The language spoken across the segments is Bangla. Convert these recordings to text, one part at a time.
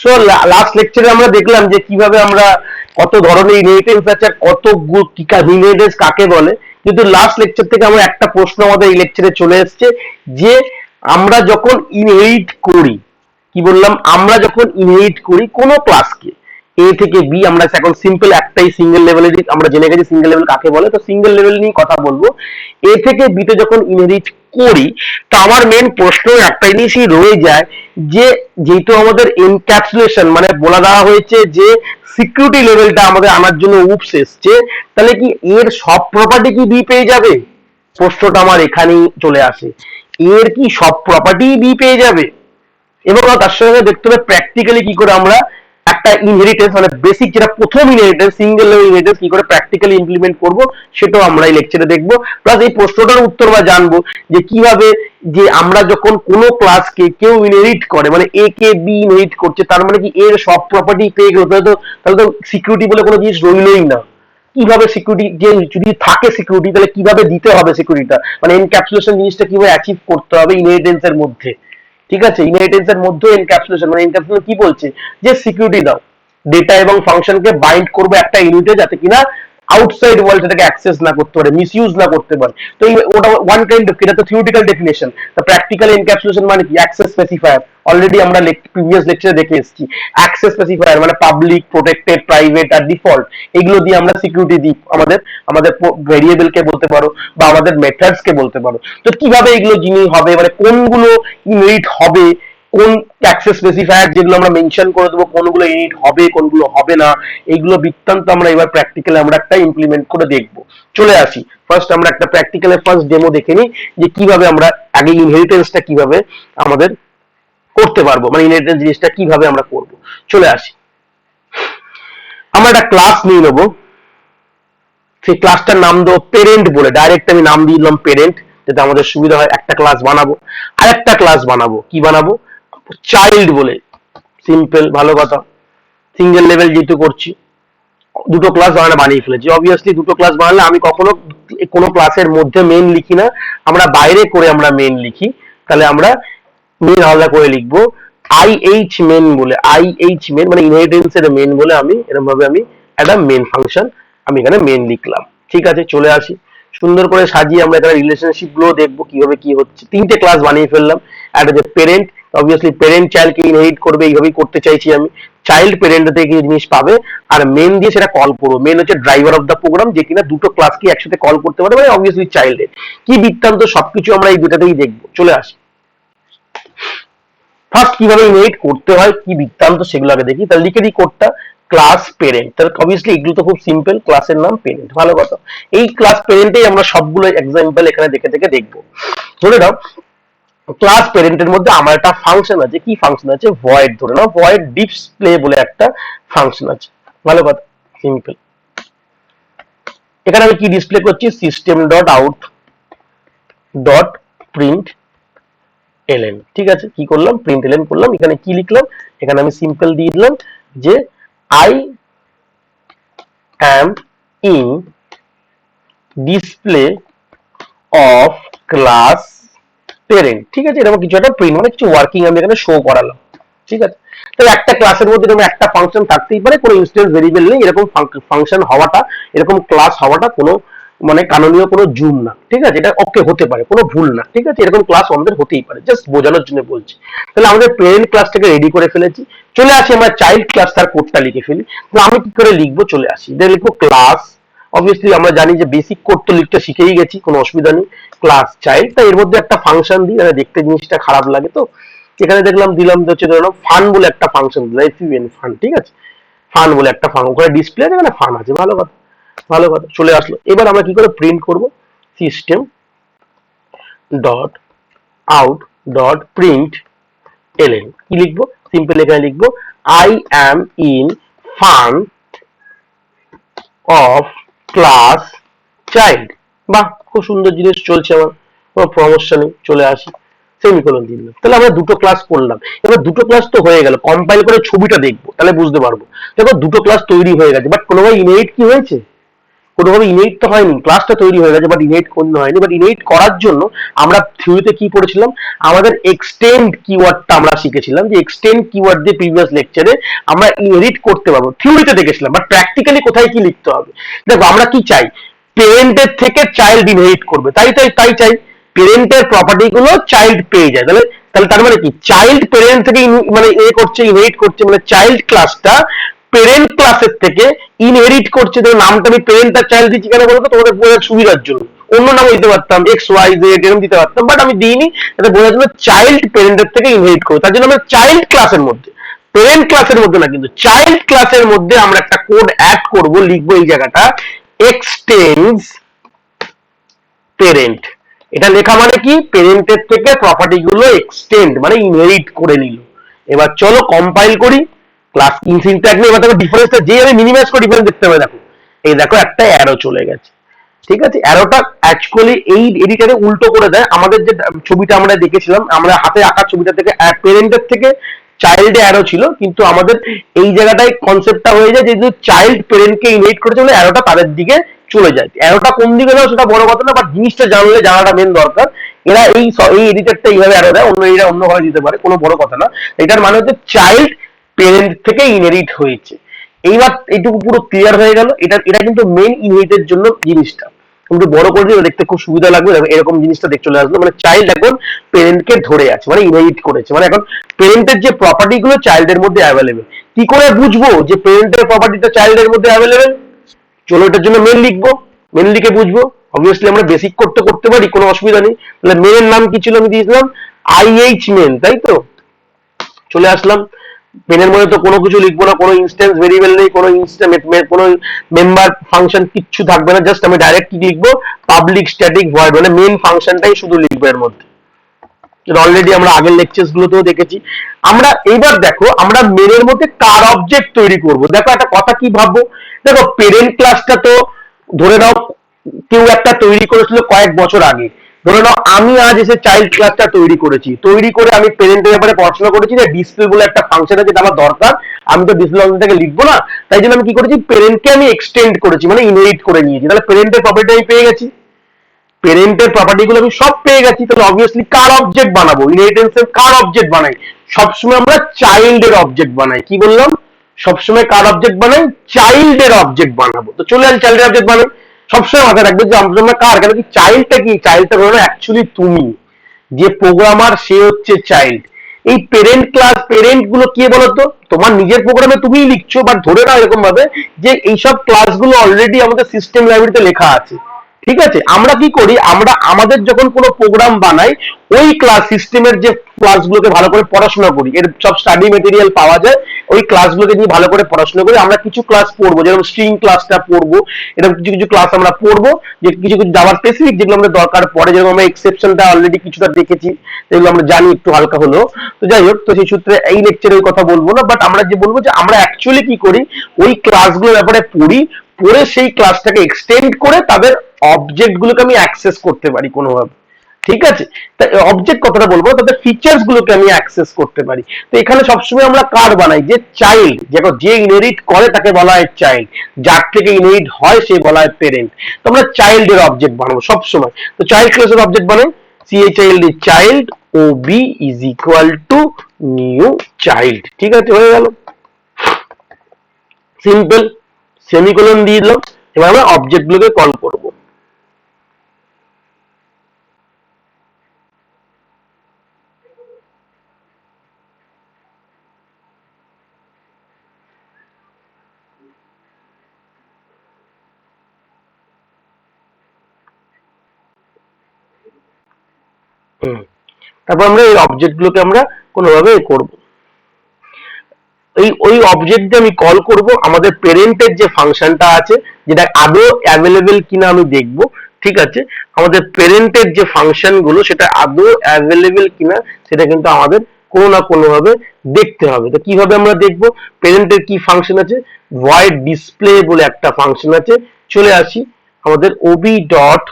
সো লাস্ট লেকচারে আমরা দেখলাম যে কিভাবে আমরা কত ধরনের ইনহেরিটেন্স আছে আর কত ইনহেরিটেন্স কাকে বলে। কিন্তু লাস্ট লেকচার থেকে আমরা একটা প্রশ্ন আমাদের এই লেকচারে চলে এসেছে যে আমরা যখন ইনহেরিট করি, কি বললাম, আমরা যখন ইনহেরিট করি কোনো ক্লাসকে এ থেকে বি, আমরা এখন সিম্পল একটাই সিঙ্গেল লেভেলের আমরা জেনে গেছি সিঙ্গেল লেভেল কাকে বলে, তো সিঙ্গেল লেভেল নিয়ে কথা বলবো। এ থেকে বি তে যখন ইনহেরিট করি, তো আমার মেন প্রশ্ন একটা জিনিসই রয়ে যায় যে যেহেতু আমাদের এনক্যাপসুলেশন মানে বলা দেওয়া হয়েছে যে সিকিউরিটি লেভেলটা আমাদের আনার জন্য উপস এসছে, তাহলে কি এর সব প্রপার্টি কি বি পেয়ে যাবে? প্রশ্নটা আমার এখানেই চলে আসে, এর কি সব প্রপার্টি বি পেয়ে যাবে? এবং তার সঙ্গে দেখতে হবে প্র্যাকটিক্যালি কি করে আমরা একটা ইনহেরিটেন্স মানে বেসিক যেটা প্রথম ইনহেরিটেন্স সিঙ্গেল লেভেল ইনহেরিটেন্স কি করে প্র্যাকটিক্যালি ইমপ্লিমেন্ট করব, সেটাও আমরা এই লেকচারে দেখবো। প্লাস এই প্রশ্নটার উত্তর আমরা জানবো যে কিভাবে যে আমরা যখন কোনো ক্লাসকে কেউ ইনহেরিট করে মানে এ কে বি ইনহেরিট করছে, তার মানে কি এর সব প্রপার্টি পেয়ে গেল, তাহলে তো সিকিউরিটি বলে কোনো জিনিস রইলই না। কিভাবে সিকিউরিটি, যে যদি থাকে সিকিউরিটি তাহলে কিভাবে দিতে হবে সিকিউরিটিটা, মানে এনক্যাপসুলেশন জিনিসটা কিভাবে অ্যাচিভ করতে হবে ইনহেরিটেন্স এর মধ্যে। ঠিক আছে, ইনহেরিটেন্স এর মধ্যে এনক্যাপসুলেশন মানে এনক্যাপসুলেশন কি বলছে যে সিকিউরিটি দাও, ডেটা এবং ফাংশনকে বাইন্ড করবে একটা ইউনিটে যাতে কিনা আউটসাইড ওয়ার্ল্ড সেটাকে অ্যাক্সেস না করতে পারে, মিসইউজ না করতে পারে। তো ওটা ওয়ান কাইন্ড অফ, এটা তো থিওরিটিক্যাল ডেফিনেশন। তো প্র্যাকটিক্যাল এনক্যাপসুলেশন মানে কি? অ্যাক্সেস স্পেসিফায়ার, অলরেডি আমরা প্রিভিয়াস লেকচারে দেখে এসেছি। অ্যাক্সেস স্পেসিফায়ার মানে পাবলিক, প্রোটেক্টেড, প্রাইভেট আর ডিফল্ট, এগুলো দিয়ে আমরা সিকিউরিটি দিই আমাদের আমাদের ভেরিয়েবল কে বলতে পারো বা আমাদের মেথডস কে বলতে পারো। তো কিভাবে এগুলো জিনিস হবে, মানে কোনগুলো ইনহেরিট হবে, কোন অ্যাক্সেস স্পেসিফায়ার যেগুলো আমরা মেনশন করে দেবো, কোনগুলো ইনহেরিট হবে কোনগুলো হবে না, এইগুলো বৃত্তান্ত আমরা এবার প্র্যাকটিক্যালি আমরা একটা ইমপ্লিমেন্ট করে দেখব। চলে আসি, ফার্স্ট আমরা একটা প্র্যাকটিক্যালের ফার্স্ট ডেমো দেখে নিই যে কিভাবে আমরা আগে ইনহেরিটেন্সটা কিভাবে আমাদের করতে পারবো, মানে ইনহেরিটেন্স জিনিসটা কিভাবে আমরা করব। চলে আসি, আমরা একটা ক্লাস নিয়ে নেবো, সেই ক্লাসটার নাম দেবো পেরেন্ট বলে, ডাইরেক্ট আমি নাম দিয়ে দিলাম পেরেন্ট, যাতে আমাদের সুবিধা হয়। একটা ক্লাস বানাবো, আর একটা ক্লাস বানাবো, কি বানাবো? চাইল্ড বলে, সিম্পল, ভালো কথা। সিঙ্গেল লেভেল যেহেতু করছি, দুটো ক্লাস আমরা বানিয়ে ফেলেছি। অবভিয়াসলি দুটো ক্লাস বানালে আমি কখনো কোনো ক্লাসের মধ্যে মেন লিখি না, আমরা বাইরে করে আমরা মেন লিখি। তাহলে আমরা মেন আলাদা করে লিখবো আইএইচ মেন বলে, আইএইচ মেন মানে ইনহেরিটেন্স এর মেন বলে আমি এরকম ভাবে আমি একটা মেন ফাংশন আমি এখানে মেন লিখলাম। ঠিক আছে, চলে আসি, সুন্দর করে সাজিয়ে আমরা এখানে রিলেশনশিপ গুলো দেখবো কিভাবে কি হচ্ছে। তিনটে ক্লাস বানিয়ে ফেললাম, একটা যে পেরেন্ট, অবভিয়াসলি পেরেন্ট চাইল্ডকে ইনহেরিট করবে, এইভাবেই করতে চাইছি আমি। চাইল্ড পেরেন্ট থেকে জিনিস পাবে, আর মেন দিয়ে সেটা কল করবো। মেন হচ্ছে ড্রাইভার অফ দ্য প্রোগ্রাম, যে কিনা দুটো ক্লাসকে একসাথে কল করতে পারে, মানে অবভিয়াসলি চাইল্ডের কি বৃত্তান্ত সবকিছু আমরা এই দুটাতেই দেখবো। চলে আসি, ফার্স্ট কিভাবে ইনহেরিট করতে হয় কি বৃত্তান্ত সেগুলো আগে দেখি। তাহলে লিখে দিই কোডটা, ক্লাস পেরেন্ট। তাহলে অবভিয়াসলি এগুলো তো খুব সিম্পল, ক্লাসের নাম পেরেন্ট, ভালো কথা। এই ক্লাস পেরেন্টেই আমরা সবগুলো এক্সাম্পল এখানে দেখে দেখে দেখবো। ধরে নাও ক্লাস পেরেন্টের মধ্যে আমার একটা ফাংশন আছে, কি ফাংশন আছে? ভয়েড। ধরে নাও ভয়েড ডিসপ্লে বলে একটা ফাংশন আছে, ভালো কথা, সিম্পল। এখানে আমি কি ডিসপ্লে করছি? System dot out dot print LN. ঠিক আছে, কি করলাম? প্রিন্ট এলএন করলাম। এখানে কি লিখলাম? এখানে আমি সিম্পল দিয়ে দিলাম যে I am in display of class parent. ঠিক আছে, এরকম কিছু একটা প্রিন্ট মানে কিছু ওয়ার্কিং আমি এখানে শো করালাম। ঠিক আছে, তাহলে একটা ক্লাসের মধ্যে এরকম একটা ফাংশন থাকতেই পারে, কোনো ইনস্ট্যান্স ভেরিয়েবল নেই, এরকম ফাংশন হওয়াটা, এরকম ক্লাস হওয়াটা কোনো মানে কাননীয় কোনো জুম না। ঠিক আছে, এটা ওকে হতে পারে, কোনো ভুল না। ঠিক আছে, এরকম ক্লাস আমাদের হতেই পারে, জাস্ট বোঝানোর জন্য বলছি। তাহলে আমাদের পেরেন্ট ক্লাসটাকে রেডি করে ফেলেছি। চলে আসি আমরা চাইল্ড ক্লাস, তার কোডটা লিখে ফেলি। তাহলে আমি কি করে লিখবো? চলে আসি, লিখবো ক্লাস, অবভিয়াসলি আমরা জানি যে বেসিক কোড তো লিখতে শিখেই গেছি, কোনো অসুবিধা নেই। ক্লাস চাইল্ড, তাই এর মধ্যে একটা ফাংশন দিই, দেখতে জিনিসটা খারাপ লাগে, তো এখানে দেখলাম দিলাম হচ্ছে ধরো ফান বলে একটা ফাংশন দিলাম, এফইউএন ফান। ঠিক আছে, ফান বলে একটা ফাংশন, ওখানে ডিসপ্লে আছে, এখানে ফান আছে, ভালো কথা, ভালো কথা। চলে আসলো, এবার আমরা কি করে প্রিন্ট করব? System dot out dot print LN, কি লিখবো? সিম্পল এখানে লিখবো I am in fun of class child. বাহ, খুব সুন্দর জিনিস চলছে আমার, কোনো সমস্যা নেই। চলে আসি, সেমিকোলন দিয়ে দিলাম। তাহলে আমরা দুটো ক্লাস করলাম। এবার দুটো ক্লাস তো হয়ে গেল, কম্পাইল করে ছবিটা দেখবো, তাহলে বুঝতে পারবো। দেখো দুটো ক্লাস তৈরি হয়ে গেছে, বাট কোনোভাবে ইনহেরিট কি হয়েছে? কোনোভাবে ইনহেরিট তো হয়নি, ক্লাসটা তৈরি হয়ে গেছে, বাট ইনহেরিট কোনো হয়নি। বাট ইনহেরিট করার জন্য আমরা থিওরিতে কি পড়েছিলাম, আমাদের এক্সটেন্ড কিওয়ার্ডটা আমরা শিখেছিলাম, যে এক্সটেন্ড কিওয়ার্ড দিয়ে প্রিভিয়াস লেকচারে আমরা ইনহেরিট করতে পারবো, থিওরিতে দেখেছিলাম। বাট প্র্যাকটিক্যালি কোথায় কি লিখতে হবে, দেখো আমরা কি চাই, পেরেন্টের থেকে চাইল্ড ইনহেরিট করবে, তাই চাই পেরেন্টের প্রপার্টি গুলো চাইল্ড পেয়ে যায়। তাহলে তাহলে তার মানে কি, চাইল্ড পেরেন্ট থেকে মানে করছে, ইনহেরিট করছে, মানে চাইল্ড ক্লাসটা পেরেন্ট ক্লাসের থেকে ইনহেরিট করছে। দেখো নামটা আমি পেরেন্ট আর চাইল্ড দিচ্ছি কেন বলতো, তোমাদের বোঝার সুবিধার জন্য। অন্য নাম দিতে পারতাম, এক্স ওয়াই জেড এরকম দিতে পারতাম, বাট আমি দিইনি, যাতে বোঝার জন্য চাইল্ড পেরেন্টের থেকে ইনহেরিট করবে। তার জন্য আমরা চাইল্ড ক্লাসের মধ্যে, পেরেন্ট ক্লাসের মধ্যে না, কিন্তু চাইল্ড ক্লাসের মধ্যে আমরা একটা কোড অ্যাড করব, লিখবো এই জায়গাটা এক্সটেন্ডস পেরেন্ট। এটা লেখা মানে কি, পেরেন্টের থেকে প্রপার্টি গুলো এক্সটেন্ড মানে ইনহেরিট করে নিল। এবার চলো কম্পাইল করি, ক্লাস ইনসিনট্যাক্স নিয়ে। এবার দেখো ডিফারেন্সটা যে আমি মিনিমাইজ করে ডিফারেন্স দেখতে হবে, দেখো এই দেখো একটা অ্যারো চলে গেছে, ঠিক আছে। অ্যারোটা অ্যাকচুয়ালি এই এডিটরে উল্টো করে দেয়। আমাদের যে ছবিটা আমরা দেখেছিলাম, আমরা হাতে আঁকা ছবিটা থেকে পেরেন্টের থেকে চাইল্ড অ্যারো ছিল, কিন্তু আমাদের এই জায়গাটায় কনসেপ্টটা হয়ে যায়, যেহেতু চাইল্ড পেরেন্টকে ইনহেরিট করেছে বলে অ্যারোটা তাদের দিকে চলে যায়। অ্যারোটা কোন দিকে যাও সেটা বড় কথা না, বাট জিনিসটা জানাটা মেন দরকার। এরা এই এডিটরটা এইভাবে অ্যারো দেয়, অন্য এরা অন্যভাবে দিতে পারে, কোনো বড় কথা না। এটার মানে হচ্ছে চাইল্ড পেরেন্ট থেকে ইনহেরিট হয়েছে। এইবার এইটুকু পুরো ক্লিয়ার হয়ে গেল। এটা কিন্তু মেন ইনহেরিটের জন্য জিনিসটা কিন্তু বড় করে দিলে দেখতে খুব সুবিধা লাগবে। এরকম জিনিসটা দেখতে চলে আসলো, মানে চাইল্ড এখন পেরেন্টকে ধরে আছে, মানে ইনহেরিট করেছে, মানে এখন পেরেন্টের যে প্রপার্টি গুলো চাইল্ডের মধ্যে অ্যাভেলেবেল। কি করে বুঝবো যে পেরেন্টের প্রপার্টিটা চাইল্ডের মধ্যে অ্যাভেলেবেল? চলো এটার জন্য মেন লিখবো, মেন লিখে বুঝবো। অবভিয়াসলি আমরা বেসিক করতে পারি, কোনো অসুবিধা নেই। তাহলে মেনের নাম কি ছিল, আমি দিয়েছিলাম আইএইচ মেন, তাই তো। চলে আসলাম, মেনের মধ্যে তো কোনো কিছু লিখবো না, কোনো ইনস্ট্যান্স ভেরিয়েবল নেই, কোনো মেম্বার ফাংশন কিচ্ছু থাকবে না। জাস্ট আমি ডাইরেক্ট কি লিখবো, পাবলিক স্ট্যাটিক ভয়েড, মানে মেন ফাংশনটাই শুধু লিখবো এর মধ্যে। অলরেডি আমরা আগের লেকচার্স গুলোতেও দেখেছি। আমরা এইবার দেখো আমরা মেনের মধ্যে কার অবজেক্ট তৈরি করব। দেখো একটা কথা কি ভাববো, দেখো পেরেন্ট ক্লাসটা তো ধরে নাও কেউ একটা তৈরি করেছিল কয়েক বছর আগে। ধরে নাও আমি আজ এসে চাইল্ড ক্লাসটা তৈরি করেছি, তৈরি করে আমি পেরেন্টের ব্যাপারে পড়াশোনা করেছি, যে ডিসপ্লে বলে একটা ফাংশন আছে যেটা আমার দরকার, আমি তো ডিসপ্লে ফাংশনটাকে লিখবো না, তাই জন্য আমি কি করেছি, পেরেন্টকে আমি এক্সটেন্ড করেছি, মানে ইনহেরিট করে নিয়েছি। তাহলে পেরেন্টের প্রপার্টি আমি পেয়ে গেছি, পেরেন্টের প্রপার্টি গুলো আমি সব পেয়ে গেছি। তাহলে অবভিয়াসলি কার অবজেক্ট বানাবো, ইনহেরিটেন্সের কার অবজেক্ট বানাই, সবসময় আমরা চাইল্ডের অবজেক্ট বানাই। কি বললাম, সবসময় কার অবজেক্ট বানাই, চাইল্ডের অবজেক্ট বানাবো। তো চলে আসি চাইল্ডের অবজেক্ট বানাই। সবসময় মাথায় রাখবে যে আমরা কার, কেন কি চাইল্ডটা কি, চাইল্ডটা হলো অ্যাকচুয়ালি তুমি, যে প্রোগ্রামার সে হচ্ছে চাইল্ড। এই পেরেন্ট ক্লাস, পেরেন্ট গুলো কি বলতো, তোমার নিজের প্রোগ্রামে তুমিই লিখছো, বাট ধরে নাও এরকম ভাবে যে এইসব ক্লাসগুলো অলরেডি আমাদের সিস্টেম লাইব্রেরিতে লেখা আছে, ঠিক আছে। আমরা কি করি, আমরা আমাদের যখন কোনো প্রোগ্রাম বানাই, ওই ক্লাস সিস্টেমের যে ক্লাসগুলোকে ভালো করে পড়াশোনা করি, এর সব স্টাডি মেটেরিয়াল পাওয়া যায়, ওই ক্লাসগুলোকে নিয়ে ভালো করে পড়াশোনা করি। আমরা কিছু ক্লাস পড়বো, যেরকম স্ট্রিং ক্লাসটা পড়বো, এরকম কিছু কিছু ক্লাস আমরা পড়বো, যে কিছু কিছু জাভা স্পেসিফিক যেগুলো আমাদের দরকার পড়ে, যেরকম আমরা এক্সেপশনটা অলরেডি কিছুটা দেখেছি, যেগুলো আমরা জানি একটু হালকা হলেও। তো যাই হোক, তো সেই সূত্রে এই লেকচারে ওই কথা বলবো না, বাট আমরা যে বলবো যে আমরা অ্যাকচুয়ালি কি করি, ওই ক্লাসগুলোর ব্যাপারে পড়ি, পড়ে সেই ক্লাসটাকে এক্সটেন্ড করে তাদের অবজেক্ট গুলোকে আমি অ্যাক্সেস করতে পারি কোনোভাবে, ঠিক আছে। তাই অবজেক্ট কথাটা বলবো, তাদের ফিচার্স গুলোকে আমি অ্যাক্সেস করতে পারি। তো এখানে সবসময় আমরা কার বানাই, যে চাইল্ড, যে ইনহেরিট করে তাকে বলা হয় চাইল্ড, যার থেকে ইনহেরিট হয় সে বলা হয় পেরেন্ট। তো আমরা চাইল্ডের অবজেক্ট বানাবো সবসময়। তো চাইল্ড ক্লাসের অবজেক্ট বানাই, child child, ob is equal to new child, ঠিক আছে, হয়ে গেল, সিম্পল। সেমিকোলন দিয়ে দিলাম। এবার আমরা অবজেক্ট গুলোকে কল করব। তারপর আমরা এই অবজেক্ট গুলোকে আমরা কোনোভাবে করব, ওই অবজেক্ট দিয়ে আমি কল করব। আমাদের পেরেন্টের যে ফাংশনটা আছে, যেটা আদৌ অ্যাভেলেবেল কিনা আমি দেখব, ঠিক আছে। আমাদের পেরেন্টের যে ফাংশন গুলো সেটা আদৌ অ্যাভেলেবেল কিনা সেটা কিন্তু আমাদের কোনো না কোনো ভাবে দেখতে হবে। তো কিভাবে আমরা দেখব, পেরেন্টের কি ফাংশন আছে, ভয়েড ডিসপ্লে বলে একটা ফাংশন আছে। চলে আসি, আমাদের ওবি ডট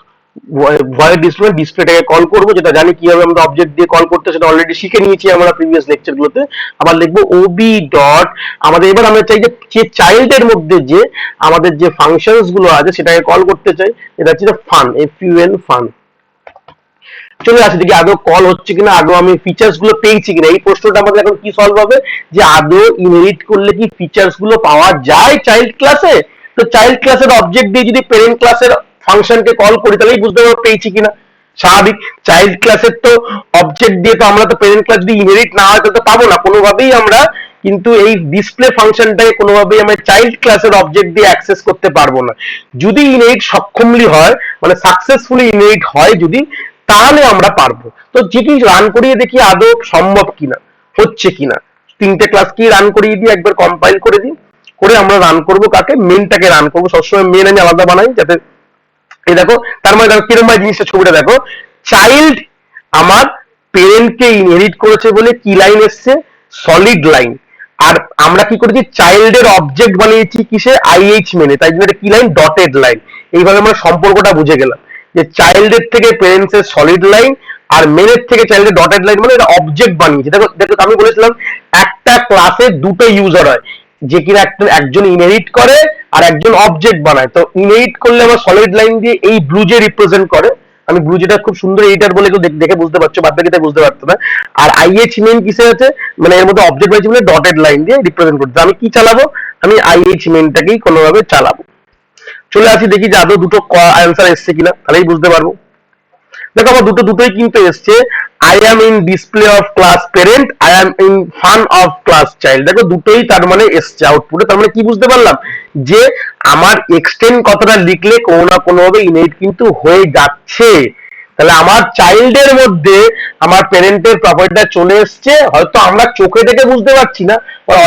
ভয়েড ডিসপ্লে ডিসপ্লেটাকে কল করবো, যেটা জানি কিভাবে আমরা অবজেক্ট দিয়ে কল করতে, সেটা অলরেডি শিখে নিয়েছি আমরা প্রিভিয়াস লেকচার গুলোতে। আবার লিখবো ওবি ডট, আমাদের এবার আমরা চাই যে চাইল্ডের মধ্যে যে আমাদের যে ফাংশনস গুলো আছে সেটাকে কল করতে চাই, এটা হচ্ছে ফান, FUN ফান। চলে আসে দেখি আদৌ কল হচ্ছে কিনা, আদৌ আমি ফিচার্স গুলো পেয়েছি কিনা। এই প্রশ্নটা আমাদের এখন কি সলভ হবে, যে আদৌ ইনহেরিট করলে কি ফিচার্স গুলো পাওয়া যায় চাইল্ড ক্লাসে। তো চাইল্ড ক্লাসের অবজেক্ট দিয়ে যদি প্যারেন্ট ক্লাসের ফাংশনকে কল করি, তাহলেই বুঝতে পারবো পেয়েছি কিনা। স্বাভাবিক, চাইল্ড ক্লাসের তো অবজেক্ট দিয়ে তো আমরা তো প্যারেন্ট ক্লাস যদি ইনহেরিট না হয় তো পাবো না কোনোভাবেই আমরা, কিন্তু এই ডিসপ্লে ফাংশনটাকে কোনোভাবেই আমরা চাইল্ড ক্লাসের অবজেক্ট দিয়ে অ্যাক্সেস করতে পারবো না। যদি ইনহেরিট সক্ষমলি হয়, মানে সাকসেসফুলি ইনহেরিট হয় যদি, তাহলে আমরা পারবো। তো যেটি রান করিয়ে দেখি আদৌ সম্ভব কিনা, হচ্ছে কিনা। তিনটে ক্লাস কি রান করিয়ে দিই, একবার কম্পাইল করে দিই, করে আমরা রান করব কাকে, মেনটাকে রান করবো। সবসময় মেন আমি আলাদা বানাই, যাতে এই দেখো তার মানে দেখো কিরকম জিনিসটা, ছবিটা দেখো, চাইল্ড আমার পেরেন্টকে ইনহেরিট করেছে বলে কি লাইন এসছে, সলিড লাইন। আর আমরা কি করেছি, চাইল্ডের অবজেক্ট বানিয়েছি কিসে, IH মেনে, তাই জন্য এটা কি লাইন, ডটেড লাইন। এইভাবে আমরা সম্পর্কটা বুঝে গেলাম যে চাইল্ডের থেকে প্যারেন্টস এর সলিড লাইন আর মেনের থেকে চাইল্ডের ডটেড লাইন, মানে এটা অবজেক্ট বানিয়েছে। দেখো দেখো আমি বলেছিলাম একটা ক্লাসে দুটো ইউজার হয়, যে কিনা একজন ইনহেরিট করে আর একজন অবজেক্ট বানায়। তো ইনহেরিট করলে আমার সলিড লাইন দিয়ে এই ব্লু যে রিপ্রেজেন্ট করে, আমি ব্লু যেটা খুব সুন্দর এডিটর বলে কেউ দেখে বুঝতে পারছো, বাদ বাকিটা বুঝতে পারতো না। আর IH মেন কিসে আছে, মানে এর মধ্যে অবজেক্ট বানিয়েছি মানে ডটেড লাইন দিয়ে রিপ্রেজেন্ট করতে। আমি কি চালাবো, আমি IH মেনটাকেই কোনোভাবে চালাবো। চলে আসি দেখি যে আদৌ দুটো অ্যান্সার এসছে কিনা, তাহলেই বুঝতে পারবো। দেখো আমার দুটোই কিন্তু এসছে, I am in display of class parent, I am in fun of class child. দেখো দুটোই তার মানে এসছে আউটপুটে। তার মানে কি বুঝতে পারলাম, যে আমার এক্সটেন্ড কথাটা লিখলে কোনো না কোনো ভাবে ইনহেরিট কিন্তু হয়ে যাচ্ছে। তাহলে আমার চাইল্ডের মধ্যে আমার প্যারেন্টের প্রপার্টিটা চলে এসছে, হয়তো আমরা চোখে দেখে বুঝতে পারছি না,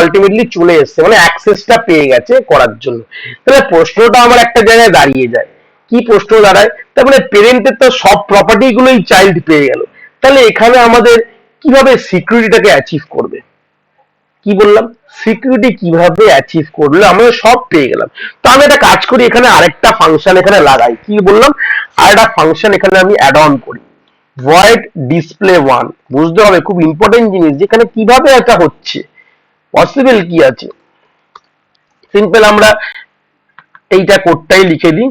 আলটিমেটলি চলে এসছে, মানে অ্যাক্সেসটা পেয়ে গেছে করার জন্য। তাহলে প্রশ্নটা আমার একটা জায়গায় দাঁড়িয়ে যায়, কি প্রশ্ন দাঁড়ায়, তার মানে প্যারেন্টের তো সব প্রপার্টি গুলোই চাইল্ড পেয়ে গেল, তাহলে এখানে আমাদের কিভাবে সিকিউরিটিটাকে অ্যাচিভ করবে। কি বললাম, সিকিউরিটি কিভাবে অ্যাচিভ করলে আমরা সব পেয়ে গেলাম। তো আমি একটা কাজ করি, এখানে আরেকটা ফাংশন এখানে লাগাই, কি বললাম, আরেকটা ফাংশন এখানে আমি অ্যাড অন করি, ভয়েড ডিসপ্লে ওয়ান। বুঝতে হবে খুব ইম্পর্টেন্ট জিনিস, যেখানে কিভাবে এটা হচ্ছে, পসিবল কি আছে। সিম্পল আমরা এইটা কোডটাই লিখে দিই,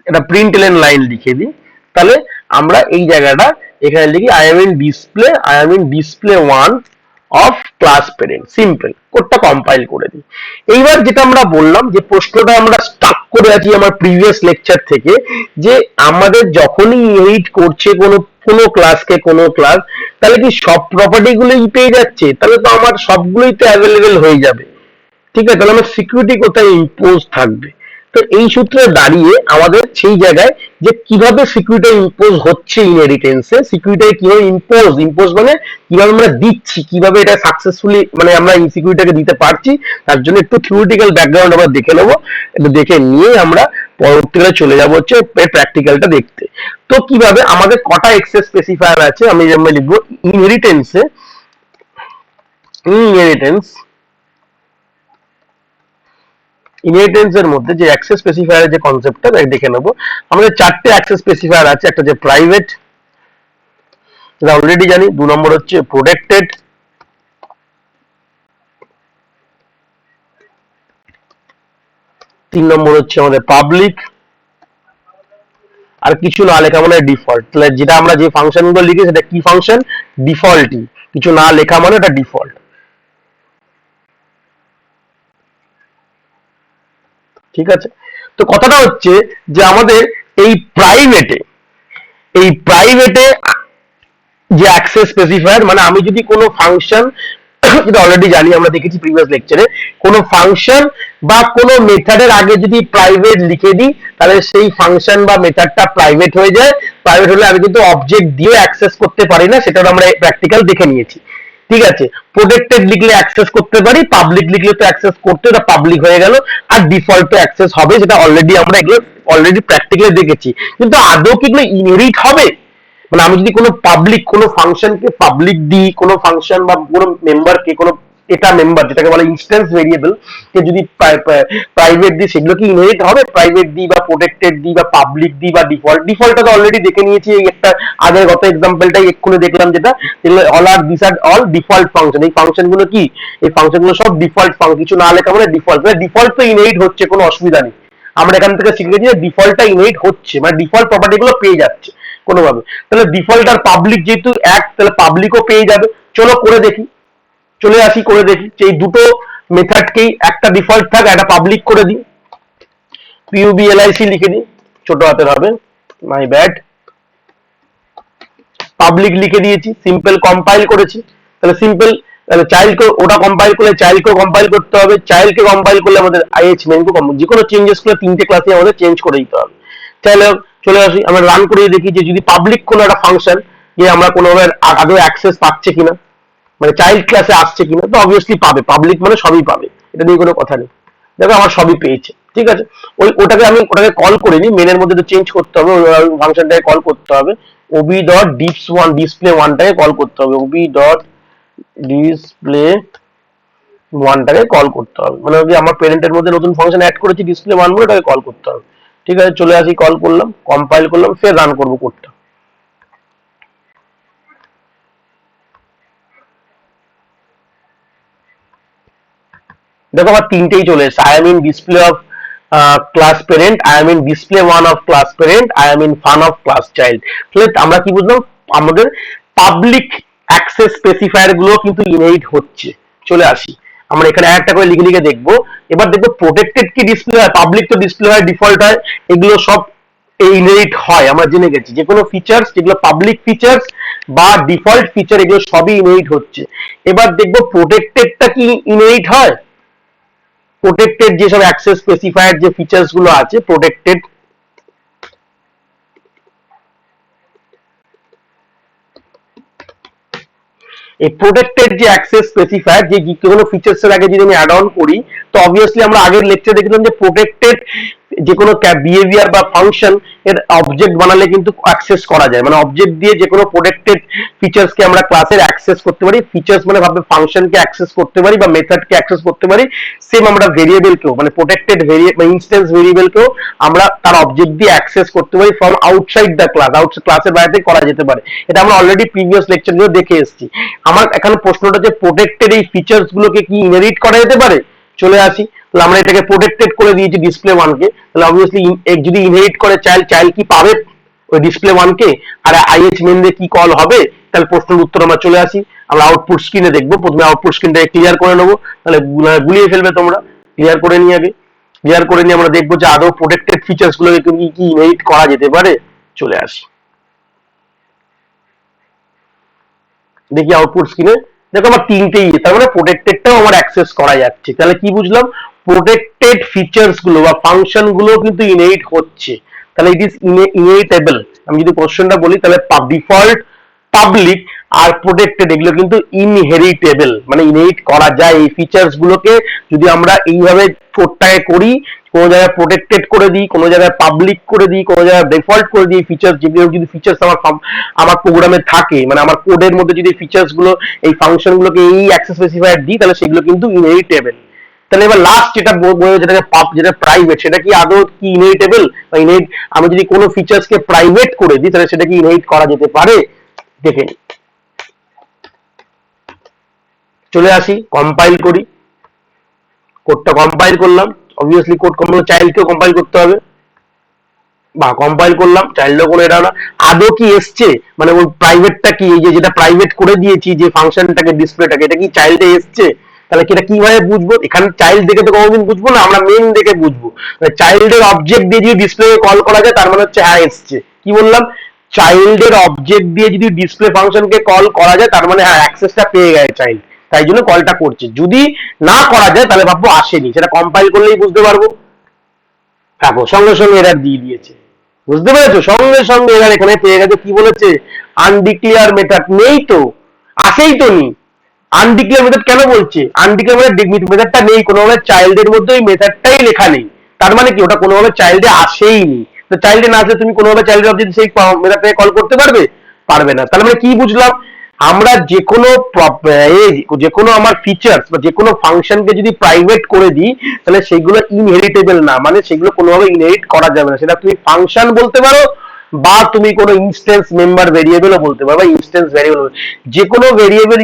এটা প্রিন্ট এলএন লাইন লিখে দিই, তাহলে আমরা এই জায়গাটা এখানে লিখি I am in display one of class parent. Simple কোডটা কম্পাইল করে দিই। এইবার যেটা আমরা বললাম, যে প্রশ্নটা আমরা স্টাক করে আছি আমার প্রিভিয়াস লেকচার থেকে, যে আমাদের যখনই ইনহেরিট করছে কোনো ক্লাসকে কোনো ক্লাস, তাহলে কি সব প্রপার্টি গুলোই পেয়ে যাচ্ছে, তাহলে তো আমার সবগুলোই তো অ্যাভেলেবেল হয়ে যাবে। ঠিক আছে, তাহলে আমার সিকিউরিটি কোথায় ইম্পোজ থাকবে। তো এই সূত্রে দাঁড়িয়ে আমাদের সেই জায়গায় যে কিভাবে সিকিউরিটি ইম্পোজ হচ্ছে ইনহেরিটেন্সে, সিকিউরিটি কিভাবে ইম্পোজ মানে কিভাবে আমরা দিচ্ছি, কিভাবে এটা সাকসেসফুলি মানে আমরা এই সিকিউরিটিটাকে দিতে পারছি, তার জন্য একটু থিওরিটিক্যাল ব্যাকগ্রাউন্ড আমরা দেখে নেবো। একটু দেখে নিয়ে আমরা পরবর্তীকালে চলে যাবো হচ্ছে প্র্যাকটিক্যালটা দেখতে। তো কিভাবে আমাদের কটা এক্সেস স্পেসিফায়ার আছে, আমি যেমন লিখবো ইনহেরিটেন্স এর মধ্যে যে অ্যাক্সেস স্পেসিফায়ারের যে কনসেপ্টটা দেখে নেবো। আমাদের চারটে অ্যাক্সেস স্পেসিফায়ার আছে, একটা যে প্রাইভেট, যেটা অলরেডি জানি, 2 নম্বর হচ্ছে প্রোটেক্টেড, 3 নম্বর হচ্ছে আমাদের পাবলিক, আর কিছু না লেখা মানে ডিফল্ট। তাহলে যেটা আমরা যে ফাংশন গুলো লিখি সেটা কি ফাংশন, ডিফল্টই, কিছু না লেখা মানে এটা ডিফল্ট। ঠিক আছে, তো কথাটা হচ্ছে যে আমাদের এই প্রাইভেটে যে অ্যাক্সেস স্পেসিফায়ার, মানে আমি যদি কোনো ফাংশন, যেটা অলরেডি জানি, আমরা দেখেছি প্রিভিয়াস লেকচারে, কোনো ফাংশন বা কোনো মেথডের আগে যদি প্রাইভেট লিখে দিই, তাহলে সেই ফাংশন বা মেথডটা প্রাইভেট হয়ে যায়। প্রাইভেট হলে আমি কিন্তু অবজেক্ট দিয়ে অ্যাক্সেস করতে পারি না, সেটা আমরা প্র্যাকটিক্যাল দেখে নিয়েছি। ঠিক আছে, প্রোটেক্টেড লিখলে অ্যাক্সেস করতে পারি, পাবলিক লিখলে তো অ্যাক্সেস করতে, ওটা পাবলিক হয়ে গেল, আর ডিফল্ট অ্যাক্সেস হবে, যেটা অলরেডি আমরা এগুলো অলরেডি প্র্যাকটিক্যালি দেখেছি। কিন্তু আদৌ কি এগুলো ইনহেরিট হবে, মানে আমি যদি কোনো পাবলিক কোনো ফাংশনকে পাবলিক দিই, কোনো ফাংশন বা কোনো মেম্বারকে কোনো এটা মেম্বার যেটাকে বলে ইনস্ট্যান্স ভেরিয়েবল, কে যদি প্রাইভেট দিই সেগুলো কি ইনহেরিট হবে, প্রাইভেট দিই বা প্রোটেক্টেড দিই বা পাবলিক দিই বা ডিফল্ট, ডিফল্টটা তো অলরেডি দেখে নিয়েছি এই একটা আগের গত এক্সাম্পলটাই এক্ষুনি দেখলাম যেটা all are this are all default function. এই ফাংশন গুলো কি, এই ফাংশন গুলো সব ডিফল্ট ফাংশন, কিছু না লেখা মানে ডিফল্ট, ডিফল্ট তো ইনহেরিট হচ্ছে, কোনো অসুবিধা নেই। আমরা এখান থেকে শিখে গেছি যে ডিফল্টটা ইনহেরিট হচ্ছে, মানে ডিফল্ট প্রপার্টি গুলো পেয়ে যাচ্ছে কোনোভাবে। তাহলে ডিফল্ট আর পাবলিক যেহেতু এক, তাহলে পাবলিকও পেয়ে যাবে। চলো করে দেখি, চলে আসি করে দেখি যে এই দুটো মেথডকেই একটা ডিফল্ট থাক একটা পাবলিক করে দিই। PUBLIC লিখে দিই, ছোট হাতের হবে, মাই ব্যাড, পাবলিক লিখে দিয়েছি, সিম্পল কম্পাইল করেছি। তাহলে সিম্পল, তাহলে চাইল্ডকে ওটা কম্পাইল করলে চাইল্ডকেও কম্পাইল করতে হবে, চাইল্ডকে কম্পাইল করলে আমাদের IH মেনকে যে কোনো চেঞ্জেস করে তিনটে ক্লাসে আমাদের চেঞ্জ করে দিতে হবে। তাহলে চলে আসি, আমরা রান করে দেখি যে যদি পাবলিক কোনো একটা ফাংশন যে আমরা কোনোভাবে আদৌ অ্যাক্সেস পাচ্ছে কিনা, মানে চাইল্ড ক্লাসে আসছে কিনা, তো অবভিয়াসলি পাবে, পাবলিক মানে সবই পাবে, এটা নিয়ে কোনো কথা নেই। দেখো আমার সবই পেয়েছে, ঠিক আছে। ওটাকে আমি ওটাকে কল করে নিই, মেনের মধ্যে তো চেঞ্জ করতে হবে, ওই ফাংশনটাকে কল করতে হবে, ওবি ডট ডিসপ্লে ওয়ানটাকে কল করতে হবে, ওবি ডট ডিসপ্লে ওয়ানটাকে কল করতে হবে, মানে যদি আমার প্যারেন্টের মধ্যে নতুন ফাংশন অ্যাড করেছি ডিসপ্লে ওয়ান বলে ওটাকে কল করতে হবে। ঠিক আছে, চলে আসি, কল করলাম, কম্পাইল করলাম, ফের রান করবো কোডটা। দেখো আমার তিনটেই চলে এসেছে, I am in display of class parent, I am in display one of class parent, I am in fun of class child. তাহলে আমরা কি বুঝলাম, আমাদের পাবলিক অ্যাক্সেস স্পেসিফায়ার গুলো কিন্তু ইনহেরিট হচ্ছে। চলে আসি, আমরা এখানে একটা করে লিখে লিখে দেখবো। এবার দেখবো প্রোটেক্টেড কি ডিসপ্লে হয়, পাবলিক তো ডিসপ্লে হয়, ডিফল্ট হয়, এগুলো সব ইনহেরিট হয়। আমরা জেনে গেছি যে কোনো ফিচার্স যেগুলো পাবলিক ফিচার্স বা ডিফল্ট ফিচার এগুলো সবই ইনহেরিট হচ্ছে। এবার দেখবো প্রোটেক্টেডটা কি ইনহেরিট হয়, প্রোটেক্টেড যেসব অ্যাক্সেস স্পেসিফায়ার যে ফিচার্স গুলো আছে প্রোটেক্টেড, এই প্রোটেক্টেড যে অ্যাক্সেস স্পেসিফায়ার যে কোনো ফিচার্স এর আগে যদি আমি অ্যাড অন করি, তো অবভিয়াসলি আমরা আগের লেকচারে দেখলাম যে প্রোটেক্টেড যে কোনো বিহেভিয়ার বা ফাংশন এর অবজেক্ট বানালে কিন্তু অ্যাক্সেস করা যায়, মানে অবজেক্ট দিয়ে যে কোনো প্রোটেক্টেড ফিচার্স কে আমরা ক্লাসের অ্যাক্সেস করতে পারি। ফিচার্স মানে ভাবে ফাংশনকে অ্যাক্সেস করতে পারি বা মেথডকে অ্যাক্সেস করতে পারি। সেম আমরা ভেরিয়েবলকেও, মানে প্রোটেক্টেড ভেরিয়েবল বা ইনস্ট্যান্স ভেরিয়েবলকেও আমরা তার অবজেক্ট দিয়ে অ্যাক্সেস করতে পারি ফ্রম আউটসাইড দ্য ক্লাস, ক্লাসের বাইরে থেকে করা যেতে পারে। এটা আমরা অলরেডি প্রিভিয়াস লেকচারগুলো দেখে এসেছি। আমার এখানে প্রশ্নটা হচ্ছে প্রোটেক্টেড এই ফিচার্স গুলোকে কি ইনহেরিট করা যেতে পারে। চলে আসি, তাহলে আমরা এটাকে প্রোটেক্টেড করে দিয়েছি ডিসপ্লে ওয়ানকে, তাহলে অবভিয়াসলি যদি ইনহেরিট করে চাইল্ড, চাইল্ড কি পাবে ওই ডিসপ্লে ওয়ানকে, আর IH মেন দিয়ে কি কল হবে। তাহলে প্রশ্নের উত্তর আমরা চলে আসি, আমরা আউটপুট স্ক্রিনে দেখবো। প্রথমে আউটপুট স্ক্রিনটাকে ক্লিয়ার করে নেবো, তাহলে গুলিয়ে ফেলবে তোমরা, ক্লিয়ার করে নিয়ে আগে, ক্লিয়ার করে নিয়ে আমরা দেখবো যে আদৌ প্রোটেক্টেড ফিচার্স গুলোকে কি ইনহেরিট করা যেতে পারে। চলে আসি, দেখি আউটপুট স্ক্রিনে, দেখো আমার তিনটেই, তার মানে প্রোটেক্টেডটাও আমার অ্যাক্সেস করা যাচ্ছে। তাহলে কি বুঝলাম, প্রোটেক্টেড ফিচার্স গুলো বা ফাংশন গুলো কিন্তু ইনহেরিট হচ্ছে, তাহলে ইট ইজ ইনহেরিটেবল। আমি যদি কোশ্চেনটা বলি তাহলে ডিফল্ট, পাবলিক আর প্রোটেক্টেড এগুলো কিন্তু ইনহেরিটেবল, মানে ইনহেরিট করা যায়। এই ফিচার্স গুলোকে যদি আমরা এইভাবে কোডটাকে করি, কোনো জায়গায় প্রোটেক্টেড করে দিই, কোনো জায়গায় পাবলিক করে দিই, কোনো জায়গায় ডিফল্ট করে দিই, ফিচার্স যেগুলো যদি ফিচার্স আমার প্রোগ্রামে থাকে, মানে আমার কোডের মধ্যে যদি ফিচার্স গুলো এই ফাংশন গুলোকে এই অ্যাক্সেস স্পেসিফায়ার দিই, তাহলে সেগুলো কিন্তু ইনহেরিটেবল। তাহলে এবার লাস্ট যেটা যেটাকে যেটা প্রাইভেট, সেটা কি আদৌ কি ইনহেরিটেবল বা ইনহেরিট, আমি যদি কোনো ফিচার্স কে প্রাইভেট করে দিই তাহলে সেটা কি ইনহেরিট করা যেতে পারে, দেখে নিই। চলে আসি, কম্পাইল করি, কোডটা কম্পাইল করলাম, অবভিয়াসলি কোড কম্পাইল চাইল্ডকেও কম্পাইল করতে হবে, বা কম্পাইল করলাম, চাইল্ডও কোনো এটা না। আদৌ কি এসছে, মানে ওই প্রাইভেটটা কি, এই যে যেটা প্রাইভেট করে দিয়েছি যে ফাংশনটাকে ডিসপ্লেটাকে, এটা কি চাইল্ডে এসছে, তাহলে কি এটা কিভাবে বুঝবো, এখানে চাইল্ড দেখে তো কোনোদিন বুঝবো না, আমরা মেন দেখে বুঝবো। চাইল্ডের অবজেক্ট দিয়ে যদি ডিসপ্লে কল করা যায় তার মানে হচ্ছে হ্যাঁ এসছে। কি বললাম, চাইল্ডের অবজেক্ট দিয়ে যদি ডিসপ্লে ফাংশনকে কল করা যায় তার মানে হ্যাঁ অ্যাক্সেসটা পেয়ে গেছে চাইল্ড, তাই জন্য কলটা করছে। যদি না করা যায় তাহলে ভাববো আসেনি, সেটা কম্পাইল করলেই বুঝতে পারবো। দেখো সঙ্গে সঙ্গে এরার দিয়ে দিয়েছে, বুঝতে পেরেছো, সঙ্গে সঙ্গে এরার এখানে পেয়ে গেছে। কি বলেছে, আনডিক্লেয়ার মেথড নেই তো, আসেই তো নি। আনডিক্লেয়ার মেথড কেন বলছে, আনডিক্লেয়ার মেথডটা নেই, কোনোভাবে চাইল্ডের মধ্যে ওই মেথডটাই লেখা নেই, তার মানে কি ওটা কোনোভাবে চাইল্ডে আসেই নি। তো চাইল্ডে না আসলে তুমি কোনোভাবে চাইল্ডের অবজেক্ট সেই মেথডটাকে কল করতে পারবে, পারবে না। তাহলে মানে কি বুঝলাম, আমরা যে কোনো আমার ফিচার্স বা যে কোনো ফাংশনকে যদি প্রাইভেট করে দিই তাহলে সেগুলো ইনহেরিটেবল না, মানে সেগুলো কোনোভাবে ইনহেরিট করা যাবে না। সেটা তুমি ফাংশন বলতে পারো বা তুমি কোনো ইনস্ট্যান্স মেম্বার ভেরিয়েবলও বলতে পারো বা ইনস্ট্যান্স ভেরিয়েবল, যে কোনো ভেরিয়েবল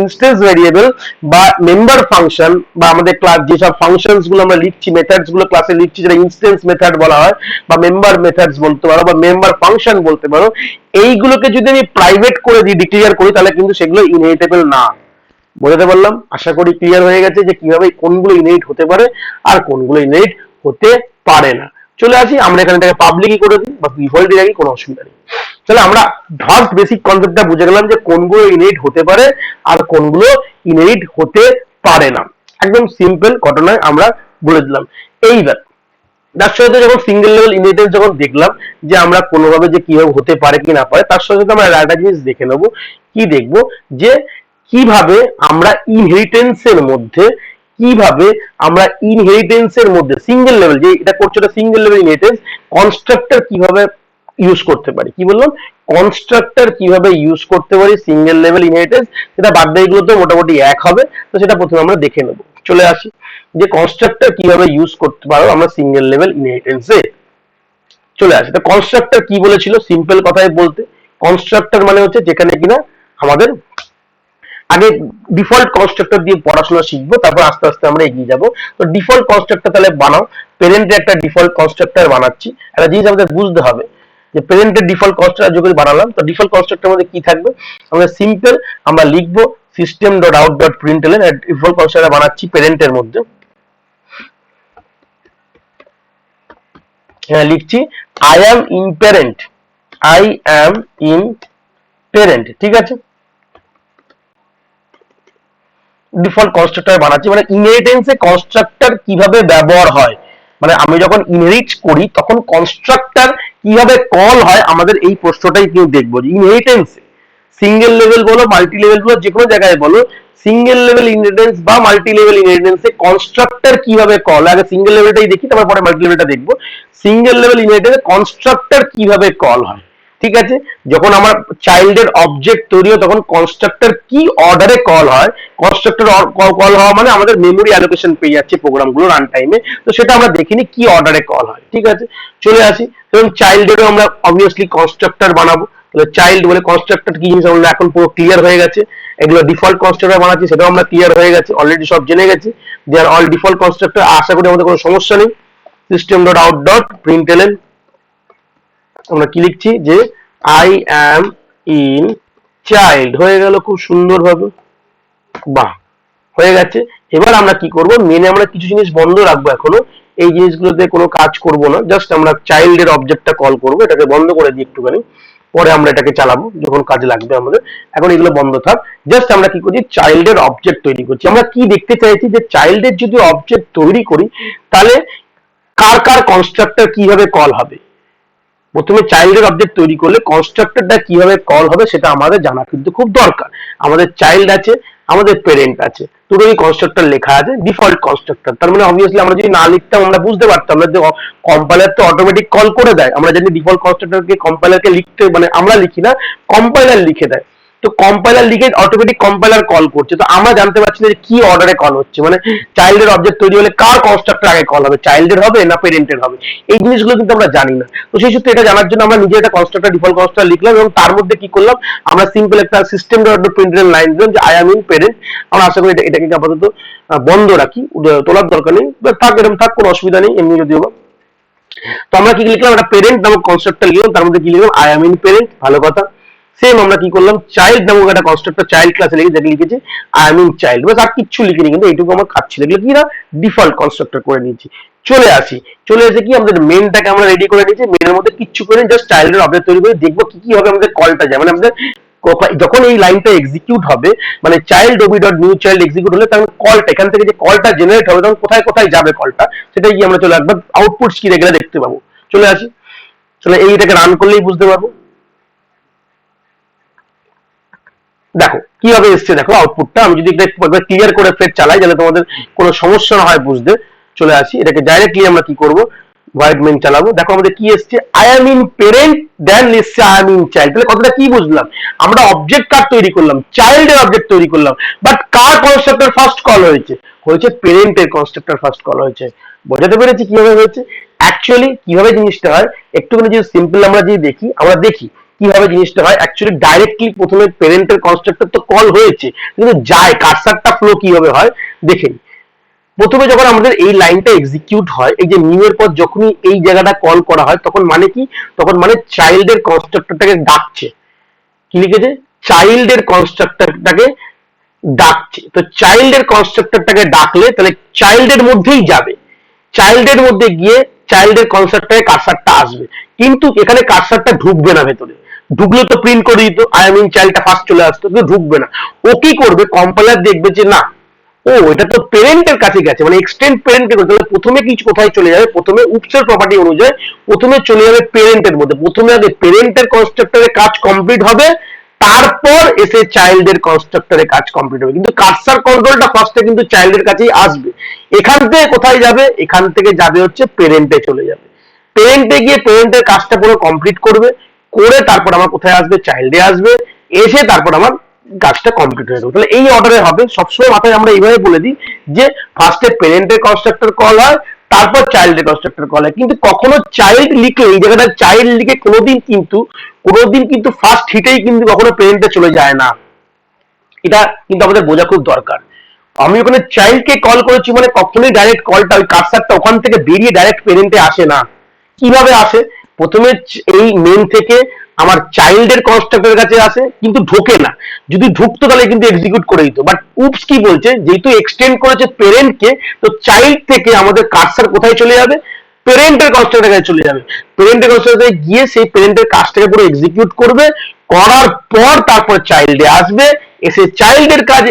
ইনস্ট্যান্স ভেরিয়েবল বা মেম্বার ফাংশন বা আমাদের ক্লাস যেসব ফাংশনস গুলো আমরা লিখছি, মেথডস গুলো ক্লাসে লিখছি, যেটা ইনস্ট্যান্স মেথড বলা হয় বা মেম্বার মেথডস বলতে পারো বা মেম্বার ফাংশন বলতে পারো, এইগুলোকে যদি আমি প্রাইভেট করে দিই, ডিক্লেয়ার করি, তাহলে কিন্তু সেগুলো ইনহেরিটেবল না। বোঝাতে পারলাম? আশা করি ক্লিয়ার হয়ে গেছে যে কিভাবে কোনগুলো ইনহেরিট হতে পারে আর কোনগুলো ইনহেরিট হতে পারে না। চলে আসি আমরা এখানে এটাকে পাবলিকই করে দিই বা ডিফল্টই রাখি, কোনো অসুবিধা নেই। তাহলে আমরা ফার্স্ট বেসিক কনসেপ্টটা বুঝে গেলাম যে কোনগুলো ইনহেরিট হতে পারে আর কোনগুলো ইনহেরিট হতে পারে না। একদম সিম্পল ঘটনায় আমরা বলে দিলাম। এইবার তার সাথে যখন সিঙ্গেল লেভেল ইনহেরিটেন্স যখন দেখলাম যে আমরা কোনোভাবে যে কিভাবে হতে পারে কি না পারে, তার সাথে আমরা একটা জিনিস দেখে নেবো। কি দেখবো? যে কিভাবে আমরা ইনহেরিটেন্সের মধ্যে সিঙ্গেল লেভেল যে এটা করছে ওটা সিঙ্গেল লেভেল ইনহেরিটেন্স কনস্ট্রাক্টর কিভাবে ইউজ করতে পারি। কি বললাম? কনস্ট্রাক্টর কিভাবে ইউজ করতে পারি সিঙ্গেল লেভেল ইনহেরিটেন্স, সেটা বাদবাকিগুলোতে মোটামুটি এক হবে। তো সেটা প্রথমে আমরা দেখে নেবো। চলে আসি যে কনস্ট্রাক্টর কিভাবে ইউজ করতে পারো আমরা সিঙ্গেল লেভেল ইনহেরিটেন্সে। চলে আসি। তো কনস্ট্রাক্টর কি বলেছিল? সিম্পল কথায় বলতে কনস্ট্রাক্টর মানে হচ্ছে যেখানে কিনা আমাদের আগে ডিফল্ট কনস্ট্রাক্টর দিয়ে পড়াশোনা শিখবো, তারপর আস্তে আস্তে আমরা এগিয়ে যাবো। তো ডিফল্ট কনস্ট্রাক্টর তাহলে বানাও। প্যারেন্টের একটা ডিফল্ট কনস্ট্রাক্টর বানাচ্ছি। একটা জিনিস আমাদের বুঝতে হবে যে প্যারেন্টের ডিফল্ট কনস্ট্রাক্টর যখন বানালাম, তো ডিফল্ট কনস্ট্রাক্টর মধ্যে কি থাকবে? আমরা সিম্পল আমরা লিখবো system dot out dot প্রিন্টএলএন, default constructor বানাচ্ছি প্যারেন্টের মধ্যে। লিখছি I am in parent, I am in parent, ঠিক আছে। ডিফল্ট কনস্ট্রাক্টর বানাচ্ছি, মানে ইনহেরিটেন্সে কনস্ট্রাক্টর কিভাবে ব্যবহার হয়, মানে আমি যখন ইনহেরিট করি তখন কনস্ট্রাক্টর কিভাবে কল হয়, আমাদের এই প্রশ্নটাই কিন্তু দেখবো। ইনহেরিটেন্সে সিঙ্গেল লেভেল বলো মাল্টি লেভেল বলো যে কোনো জায়গায় বলো, সিঙ্গেল লেভেল ইনহেরিটেন্স বা মাল্টি লেভেল ইনহেরিটেন্সে কনস্ট্রাক্টর কিভাবে কল, আগে সিঙ্গেল লেভেলটাই দেখি তারপর পরে মাল্টি লেভেলটা দেখবো। সিঙ্গেল লেভেল ইনহেরিটেন্সে কনস্ট্রাক্টর কিভাবে কল হয়, ঠিক আছে। যখন আমার চাইল্ডের অবজেক্ট তৈরি হয় তখন কনস্ট্রাক্টর কি অর্ডারে কল হয়, কনস্ট্রাক্টর কল হওয়া মানে আমাদের মেমোরি অ্যালোকেশন পেয়ে যাচ্ছে প্রোগ্রামগুলো রান টাইমে, তো সেটা আমরা দেখিনি কি অর্ডারে কল হয়, ঠিক আছে। চলে আসি, ধরুন চাইল্ডেরও আমরা অবভিয়াসলি কনস্ট্রাক্টর বানাবো। তাহলে চাইল্ড বলে কনস্ট্রাক্টর কি জিনিস আমরা এখন পুরো ক্লিয়ার হয়ে গেছে। এগুলো ডিফল্ট কনস্ট্রাক্টর বানাচ্ছি সেটাও আমরা ক্লিয়ার হয়ে গেছে, অলরেডি সব জেনে গেছি। দে আর অল ডিফল্ট কনস্ট্রাক্টর, আশা করি আমাদের কোনো সমস্যা নেই। সিস্টেম ডট আউট ডট প্রিন্টএলএন আমরা কি লিখছি যে আই অ্যাম ইন চাইল্ড, হয়ে গেল খুব সুন্দর ভাবে, বাহ হয়ে গেছে। এবার আমরা কি করব, মেনে আমরা কিছু জিনিস বন্ধ রাখবো এখনো, এই জিনিসগুলোতে কোনো কাজ করব না, জাস্ট আমরা চাইল্ডের অবজেক্টটা কল করব, এটাকে বন্ধ করে দিই একটুখানি, পরে আমরা এটাকে চালাবো যখন কাজে লাগবে আমাদের। এখন এগুলো বন্ধ থাক, জাস্ট আমরা কি করছি চাইল্ডের অবজেক্ট তৈরি করছি। আমরা কি দেখতে চাইছি যে চাইল্ডের যদি অবজেক্ট তৈরি করি তাহলে কার কার কনস্ট্রাক্টর কিভাবে কল হবে। প্রথমে চাইল্ডের অবজেক্ট তৈরি করলে কনস্ট্রাক্টরটা কিভাবে কল হবে সেটা আমাদের জানা কিন্তু খুব দরকার। আমাদের চাইল্ড আছে, আমাদের প্যারেন্ট আছে, দুটোই কনস্ট্রাক্টর লেখা আছে, ডিফল্ট কনস্ট্রাক্টর। তার মানে অবভিয়াসলি আমরা যদি না লিখতাম আমরা বুঝতে পারতাম না যে কম্পাইলার তো অটোমেটিক কল করে দেয়। আমরা জানি ডিফল্ট কনস্ট্রাক্টরকে কম্পাইলারকে লিখতে, মানে আমরা লিখি না, কম্পাইলার লিখে দেয়। তো কম্পাইলার লিখে অটোমেটিক কম্পাইলার কল করছে, তো আমরা জানতে পারছি না যে কি অর্ডারে কল হচ্ছে, মানে চাইল্ডের অবজেক্ট তৈরি হলে কার কনস্ট্রাক্টর আগে কল হবে, চাইল্ডের হবে না প্যারেন্টের হবে, এই জিনিসগুলো কিন্তু আমরা জানি না। তো সেই সূত্রে এটা জানার জন্য আমরা নিজে একটা কনস্ট্রাক্টর ডিফল্ট কনস্ট্রাক্টর লিখলাম এবং তার মধ্যে কি করলাম আমরা সিম্পল একটা সিস্টেম ডট প্রিন্টএলএন লাইন দিলাম যে আই অ্যাম ইন প্যারেন্ট। আমরা আশা করি এটাকে আপাতত বন্ধ রাখি, তোলার দরকার নেই, থাক এরকম থাক, কোনো অসুবিধা নেই এমনি যদিও। তো আমরা কি লিখলাম, একটা প্যারেন্ট নামক কনস্ট্রাক্টর লিখলাম, তার মধ্যে কি লিখলাম আই অ্যাম ইন প্যারেন্ট, ভালো কথা। সেম আমরা কি করলাম চাইল্ড নামক একটা কনস্ট্রাক্টর চাইল্ড ক্লাসে লিখে যেটা লিখেছি আই এম ইন চাইল্ড, বাস আর কিচ্ছু লিখিনি, কিন্তু এইটুকু আমার খাচ্ছিল, এগুলো কি না ডিফল্ট কনস্ট্রাক্টর করে নিয়েছি। চলে এসে কি আমাদের মেনটাকে আমরা রেডি করে নিয়েছি, মেনের মধ্যে কিচ্ছু করে জাস্ট চাইল্ডের অবজেক্ট তৈরি করে দেখবো কি কি হবে আমাদের কলটা যায়, মানে আমাদের যখন এই লাইনটা এক্সিকিউট হবে, মানে child OB dot new child execute হলে তখন কলটা এখান থেকে যে কলটা জেনারেট হবে তখন কোথায় কোথায় যাবে কলটা, সেটাই কি আমরা চলে একবার আউটপুট স্ক্রিনে গেলে দেখতে পাবো। চলে আসি, চলে এইটাকে রান করলেই বুঝতে পারবো। দেখো কিভাবে এসছে, দেখো আউটপুটটা। আমি যদি একবার ক্লিয়ার করে ফের চালাই যাতে তোমাদের কোনো সমস্যা না হয় বুঝতে। চলে আসি, এটাকে ডাইরেক্টলি আমরা কি করব, ভয়েড মেন চালাবো, দেখো আমাদের কি এসছে, আই এম ইন পেরেন্ট, দেন এসছে আই এম ইন চাইল্ড। তাহলে কথাটা কি বুঝলাম, আমরা অবজেক্ট কার তৈরি করলাম, চাইল্ডের অবজেক্ট তৈরি করলাম, but car constructor first call হয়েছে, হয়েছে পেরেন্টের কনস্ট্রাক্টর ফার্স্ট কল হয়েছে। বোঝাতে পেরেছি কিভাবে হয়েছে? অ্যাকচুয়ালি কিভাবে জিনিসটা হয় একটুখানি যদি সিম্পল আমরা যদি দেখি, আমরা দেখি কিভাবে জিনিসটা হয়। অ্যাকচুয়ালি ডাইরেক্টলি প্রথমে পেরেন্টের কনস্ট্রাক্টর তো কল হয়েছে, কিন্তু যায় কার্সারটা ফ্লো কিভাবে হয় দেখেন। প্রথমে যখন আমাদের এই লাইনটা এক্সিকিউট হয়, এই যে নিউ এর পর যখনই এই জায়গাটা কল করা হয়, তখন মানে কি, তখন মানে চাইল্ডের কনস্ট্রাক্টরটাকে ডাকছে। কি লিখেছে, চাইল্ডের কনস্ট্রাক্টরটাকে ডাকছে। তো চাইল্ডের কনস্ট্রাক্টরটাকে ডাকলে তাহলে চাইল্ডের মধ্যেই যাবে, চাইল্ডের মধ্যে গিয়ে চাইল্ডের কনস্ট্রাক্টরে কার্সারটা আসবে, কিন্তু এখানে কার্সারটা ঢুকবে না ভেতরে। ঢুকলে তো প্রিন্ট করে দিত, আই এম ইন চাইল্ডটা ফার্স্ট চলে আসতো, কিন্তু ঢুকবে না। ও কি করবে, কম্পাইলার দেখবে যে না, ও এটা তো পেরেন্টের কাছে গেছে, মানে এক্সটেন্ড পেরেন্টের, তাহলে প্রথমে কিছু কোথায় চলে যাবে, প্রথমে উপসের প্রপার্টি অনুযায়ী প্রথমে চলে যাবে পেরেন্টের মধ্যে। প্রথমে আগে পেরেন্টের কনস্ট্রাক্টরের কাজ কমপ্লিট হবে, তারপর এসে চাইল্ডের কনস্ট্রাক্টরের কাজ কমপ্লিট হবে, কিন্তু কার্সার কন্ট্রোলটা ফার্স্টে কিন্তু চাইল্ডের কাছেই আসবে। এখান থেকে কোথায় যাবে, এখান থেকে যাবে হচ্ছে পেরেন্টে চলে যাবে, পেরেন্টে গিয়ে পেরেন্টের কাজটা পুরো কমপ্লিট করবে, করে তারপর আমার কোথায় আসবে, চাইল্ডে আসবে, এসে তারপর আমার কাজটা কমপ্লিট হয়ে যাবে। তাহলে এই অর্ডারে হবে, সবসময় মাথায় আমরা এইভাবে বলে দিই যে ফার্স্টে পেরেন্টের কনস্ট্রাক্টর কল হয়, তারপর চাইল্ডের কনস্ট্রাক্টর কল হয়। কিন্তু কখনো চাইল্ড লিখে, এই জায়গাটা চাইল্ড লিখে কোনোদিন কিন্তু ফার্স্ট হিটেই কিন্তু কখনো পেরেন্টে চলে যায় না, এটা কিন্তু আমাদের বোঝা খুব দরকার। আমি ওখানে চাইল্ডকে কল করেছি মানে কখনোই ডাইরেক্ট কলটা, ওই কার্সারটা ওখান থেকে বেরিয়ে ডাইরেক্ট পেরেন্টে আসে না। কিভাবে আসে, প্রথমে এই মেন থেকে আমার চাইল্ডের কনস্ট্রাক্টরের কাছে আসে, কিন্তু ঢোকে না। যদি ঢুকতো তাহলে কিন্তু এক্সিকিউট করে দিত, বাট উপস কি বলছে, যেহেতু এক্সটেন্ড করেছে পেরেন্টকে, তো চাইল্ড থেকে আমাদের কার্সার কোথায় চলে যাবে, পেরেন্টের কনস্ট্রাক্টরের কাছে চলে যাবে। পেরেন্টের কনস্ট্রাক্টরে গিয়ে সেই পেরেন্টের কাজটাকে পুরো এক্সিকিউট করবে, করার পর তারপর চাইল্ডে আসবে, এসে চাইল্ডের কাজ